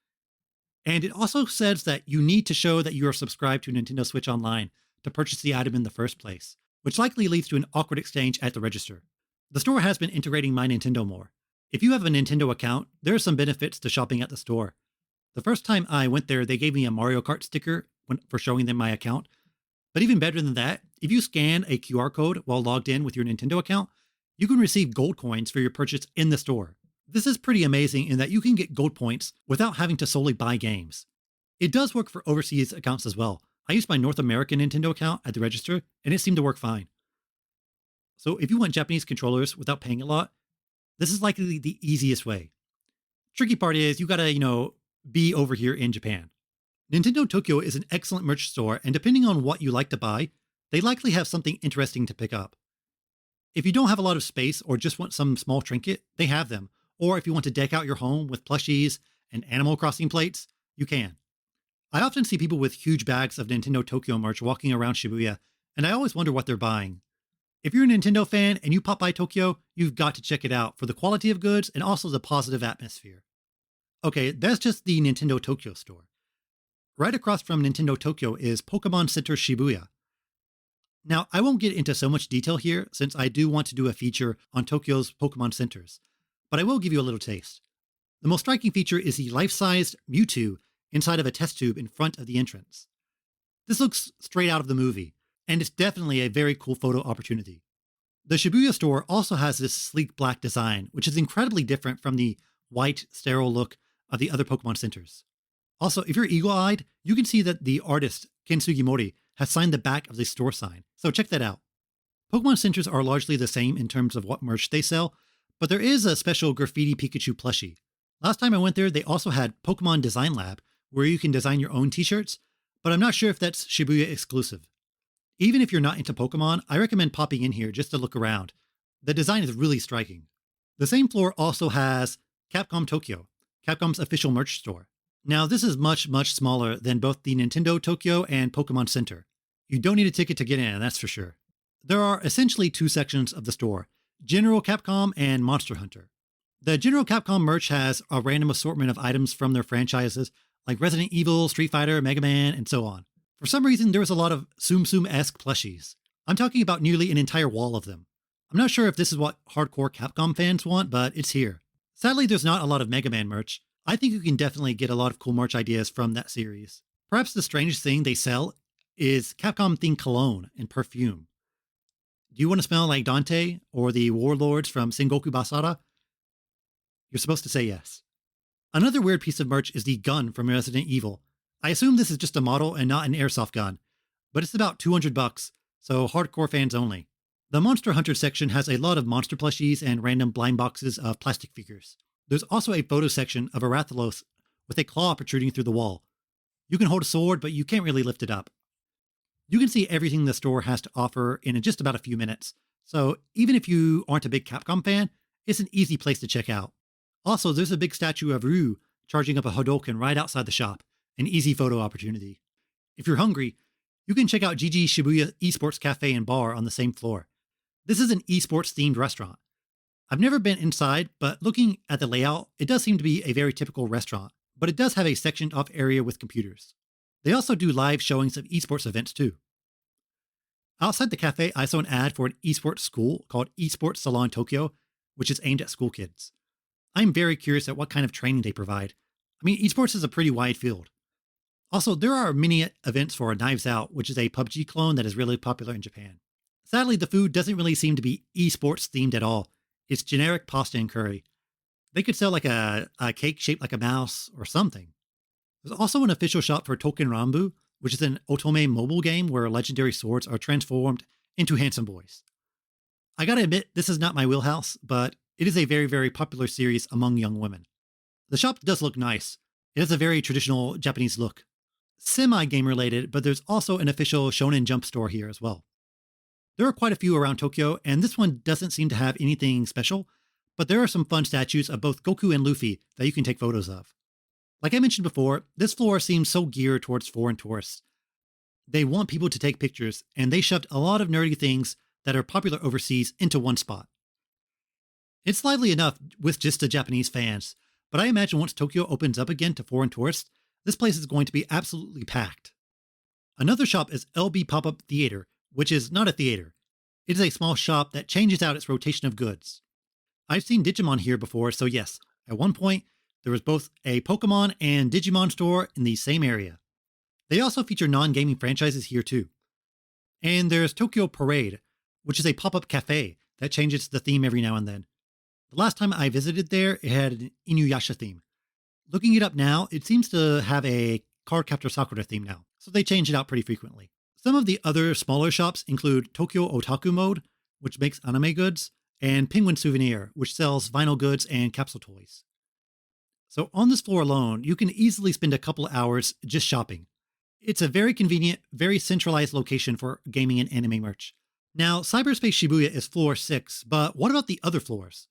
And it also says that you need to show that you are subscribed to Nintendo Switch Online to purchase the item in the first place, which likely leads to an awkward exchange at the register. The store has been integrating My Nintendo more. If you have a Nintendo account, there are some benefits to shopping at the store. The first time I went there, they gave me a Mario Kart sticker for showing them my account. But even better than that, if you scan a QR code while logged in with your Nintendo account, you can receive gold coins for your purchase in the store. This is pretty amazing in that you can get gold points without having to solely buy games. It does work for overseas accounts as well. I used my North American Nintendo account at the register, and it seemed to work fine. So if you want Japanese controllers without paying a lot, this is likely the easiest way. Tricky part is you gotta, be over here in Japan. Nintendo Tokyo is an excellent merch store, and depending on what you like to buy, they likely have something interesting to pick up. If you don't have a lot of space or just want some small trinket, they have them. Or if you want to deck out your home with plushies and Animal Crossing plates, you can. I often see people with huge bags of Nintendo Tokyo merch walking around Shibuya, and I always wonder what they're buying. If you're a Nintendo fan and you pop by Tokyo, you've got to check it out for the quality of goods and also the positive atmosphere. Okay, that's just the Nintendo Tokyo store. Right across from Nintendo Tokyo is Pokemon Center Shibuya. Now, I won't get into so much detail here since I do want to do a feature on Tokyo's Pokemon centers, but I will give you a little taste. The most striking feature is the life-sized Mewtwo inside of a test tube in front of the entrance. This looks straight out of the movie, and it's definitely a very cool photo opportunity. The Shibuya store also has this sleek black design, which is incredibly different from the white, sterile look of the other Pokemon centers. Also, if you're eagle-eyed, you can see that the artist, Ken Sugimori, has signed the back of the store sign, so check that out. Pokemon centers are largely the same in terms of what merch they sell, but there is a special Graffiti Pikachu plushie. Last time I went there, they also had Pokemon Design Lab, where you can design your own t-shirts, but I'm not sure if that's Shibuya exclusive. Even if you're not into Pokemon, I recommend popping in here just to look around. The design is really striking. The same floor also has Capcom Tokyo, Capcom's official merch store. Now, this is much, much smaller than both the Nintendo Tokyo and Pokemon Center. You don't need a ticket to get in, that's for sure. There are essentially two sections of the store, General Capcom and Monster Hunter. The General Capcom merch has a random assortment of items from their franchises, like Resident Evil, Street Fighter, Mega Man, and so on. For some reason, there was a lot of Tsum Tsum-esque plushies. I'm talking about nearly an entire wall of them. I'm not sure if this is what hardcore Capcom fans want, but it's here. Sadly, there's not a lot of Mega Man merch. I think you can definitely get a lot of cool merch ideas from that series. Perhaps the strangest thing they sell is Capcom-themed cologne and perfume. Do you want to smell like Dante or the warlords from Sengoku Basara? You're supposed to say yes. Another weird piece of merch is the gun from Resident Evil. I assume this is just a model and not an airsoft gun, but it's about $200, so hardcore fans only. The Monster Hunter section has a lot of monster plushies and random blind boxes of plastic figures. There's also a photo section of a Rathalos with a claw protruding through the wall. You can hold a sword, but you can't really lift it up. You can see everything the store has to offer in just about a few minutes, so even if you aren't a big Capcom fan, it's an easy place to check out. Also, there's a big statue of Ryu charging up a Hadouken right outside the shop, an easy photo opportunity. If you're hungry, you can check out GG Shibuya Esports Cafe and Bar on the same floor. This is an esports themed restaurant. I've never been inside, but looking at the layout, it does seem to be a very typical restaurant, but it does have a sectioned off area with computers. They also do live showings of esports events too. Outside the cafe, I saw an ad for an esports school called Esports Salon Tokyo, which is aimed at school kids. I'm very curious at what kind of training they provide. I mean, esports is a pretty wide field. Also, there are many events for Knives Out, which is a PUBG clone that is really popular in Japan. Sadly, the food doesn't really seem to be esports themed at all. It's generic pasta and curry. They could sell like a cake shaped like a mouse or something. There's also an official shop for Token Rambu, which is an otome mobile game where legendary swords are transformed into handsome boys. I gotta admit, this is not my wheelhouse, but it is a very, very popular series among young women. The shop does look nice. It has a very traditional Japanese look. Semi-game related, but there's also an official Shonen Jump store here as well. There are quite a few around Tokyo, and this one doesn't seem to have anything special, but there are some fun statues of both Goku and Luffy that you can take photos of. Like I mentioned before, this floor seems so geared towards foreign tourists. They want people to take pictures, and they shoved a lot of nerdy things that are popular overseas into one spot. It's lively enough with just the Japanese fans, but I imagine once Tokyo opens up again to foreign tourists, this place is going to be absolutely packed. Another shop is LB Pop-Up Theater, which is not a theater. It is a small shop that changes out its rotation of goods. I've seen Digimon here before, so yes, at one point, there was both a Pokemon and Digimon store in the same area. They also feature non-gaming franchises here too. And there's Tokyo Parade, which is a pop-up cafe that changes the theme every now and then. The last time I visited there, it had an Inuyasha theme. Looking it up now, it seems to have a Cardcaptor Sakura theme now, so they change it out pretty frequently. Some of the other smaller shops include Tokyo Otaku Mode, which makes anime goods, and Penguin Souvenir, which sells vinyl goods and capsule toys. So on this floor alone, you can easily spend a couple hours just shopping. It's a very convenient, very centralized location for gaming and anime merch. Now, Cyberspace Shibuya is floor 6, but what about the other floors?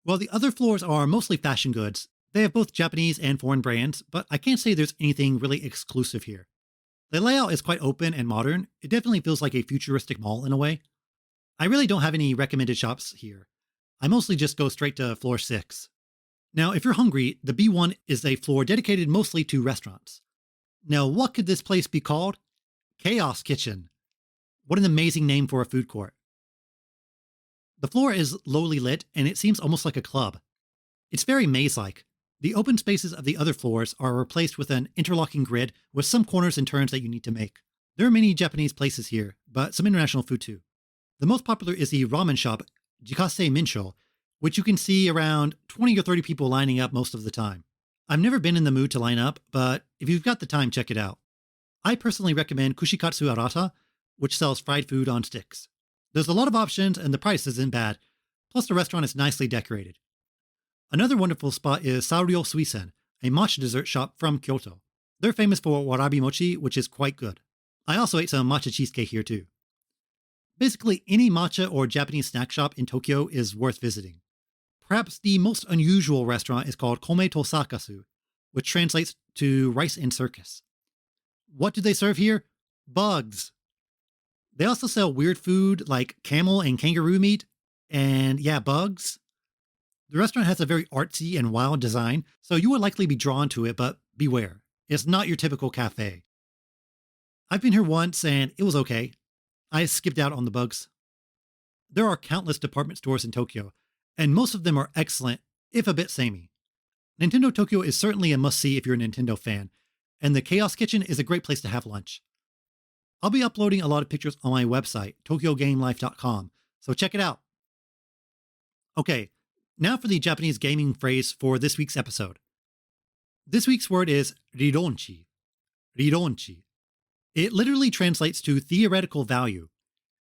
Well, the other floors are mostly fashion goods. They have both Japanese and foreign brands, but I can't say there's anything really exclusive here. The layout is quite open and modern. It definitely feels like a futuristic mall in a way. I really don't have any recommended shops here. I mostly just go straight to floor 6. Now, if you're hungry, the B1 is a floor dedicated mostly to restaurants. Now, what could this place be called? Chaos Kitchen. What an amazing name for a food court. The floor is lowly lit, and it seems almost like a club. It's very maze-like. The open spaces of the other floors are replaced with an interlocking grid with some corners and turns that you need to make. There are many Japanese places here, but some international food too. The most popular is the ramen shop, Jikase Minsho, which you can see around 20 or 30 people lining up most of the time. I've never been in the mood to line up, but if you've got the time, check it out. I personally recommend Kushikatsu Arata, which sells fried food on sticks. There's a lot of options and the price isn't bad, plus the restaurant is nicely decorated. Another wonderful spot is Sauryo Suisen, a matcha dessert shop from Kyoto. They're famous for warabi mochi, which is quite good. I also ate some matcha cheesecake here too. Basically, any matcha or Japanese snack shop in Tokyo is worth visiting. Perhaps the most unusual restaurant is called Kome to Sakasu, which translates to rice and circus. What do they serve here? Bugs. They also sell weird food like camel and kangaroo meat, and yeah, bugs. The restaurant has a very artsy and wild design, so you would likely be drawn to it, but beware, it's not your typical cafe. I've been here once and it was okay. I skipped out on the bugs. There are countless department stores in Tokyo, and most of them are excellent, if a bit samey. Nintendo Tokyo is certainly a must-see if you're a Nintendo fan, and the Chaos Kitchen is a great place to have lunch. I'll be uploading a lot of pictures on my website, tokyogamelife.com, so check it out. Okay, now for the Japanese gaming phrase for this week's episode. This week's word is rironchi. Rironchi. It literally translates to theoretical value.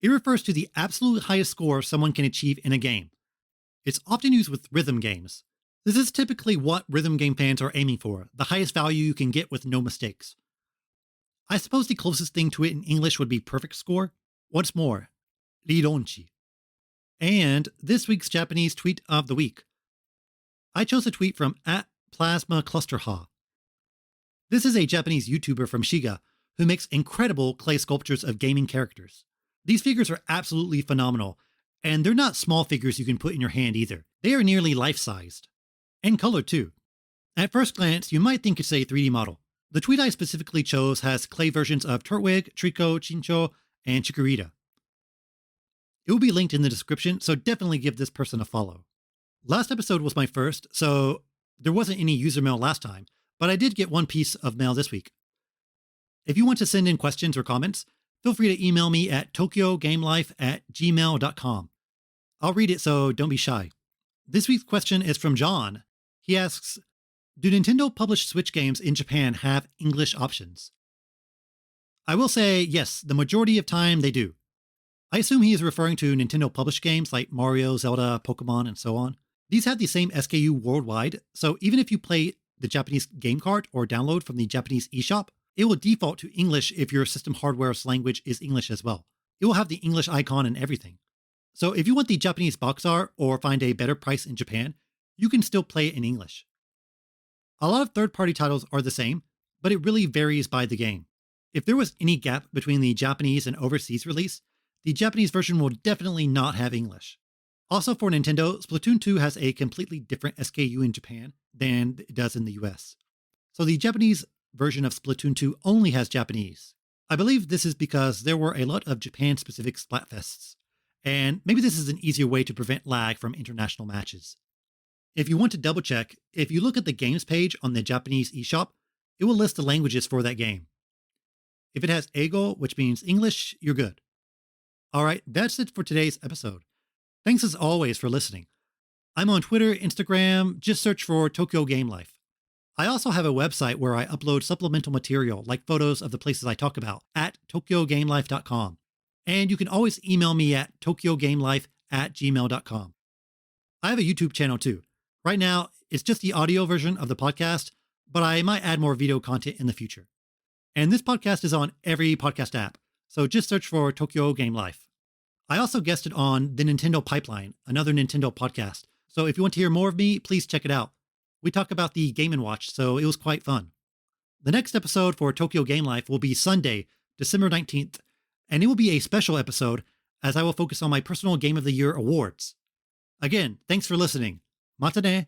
It refers to the absolute highest score someone can achieve in a game. It's often used with rhythm games. This is typically what rhythm game fans are aiming for, the highest value you can get with no mistakes. I suppose the closest thing to it in English would be perfect score. Once more, rironchi. And this week's Japanese tweet of the week. I chose a tweet from @PlasmaClusterHa. This is a Japanese YouTuber from Shiga who makes incredible clay sculptures of gaming characters. These figures are absolutely phenomenal, and they're not small figures you can put in your hand either. They are nearly life-sized. And colored too. At first glance, you might think it's a 3D model. The tweet I specifically chose has clay versions of Turtwig, Trico, Chincho, and Chikorita. It will be linked in the description, so definitely give this person a follow. Last episode was my first, so there wasn't any user mail last time, but I did get one piece of mail this week. If you want to send in questions or comments, feel free to email me at tokyogamelife@gmail.com. I'll read it, so don't be shy. This week's question is from John. He asks, do Nintendo published Switch games in Japan have English options? I will say, yes, the majority of time they do. I assume he is referring to Nintendo published games like Mario, Zelda, Pokemon, and so on. These have the same SKU worldwide, so even if you play the Japanese game cart or download from the Japanese eShop, it will default to English if your system hardware's language is English as well. It will have the English icon and everything. So if you want the Japanese box art or find a better price in Japan, you can still play it in English. A lot of third-party titles are the same, but it really varies by the game. If there was any gap between the Japanese and overseas release, the Japanese version will definitely not have English. Also for Nintendo, Splatoon 2 has a completely different SKU in Japan than it does in the US. So the Japanese version of Splatoon 2 only has Japanese. I believe this is because there were a lot of Japan-specific Splatfests, and maybe this is an easier way to prevent lag from international matches. If you want to double check, if you look at the games page on the Japanese eShop, it will list the languages for that game. If it has Eigo, which means English, you're good. Alright, that's it for today's episode. Thanks as always for listening. I'm on Twitter, Instagram, just search for Tokyo Game Life. I also have a website where I upload supplemental material like photos of the places I talk about at tokyogamelife.com. And you can always email me at tokyogamelife@gmail.com. I have a YouTube channel too. Right now, it's just the audio version of the podcast, but I might add more video content in the future. And this podcast is on every podcast app, so just search for Tokyo Game Life. I also guested on The Nintendo Pipeline, another Nintendo podcast, so if you want to hear more of me, please check it out. We talk about the Game & Watch, so it was quite fun. The next episode for Tokyo Game Life will be Sunday, December 19th, and it will be a special episode as I will focus on my personal Game of the Year awards. Again, thanks for listening. Mata ne!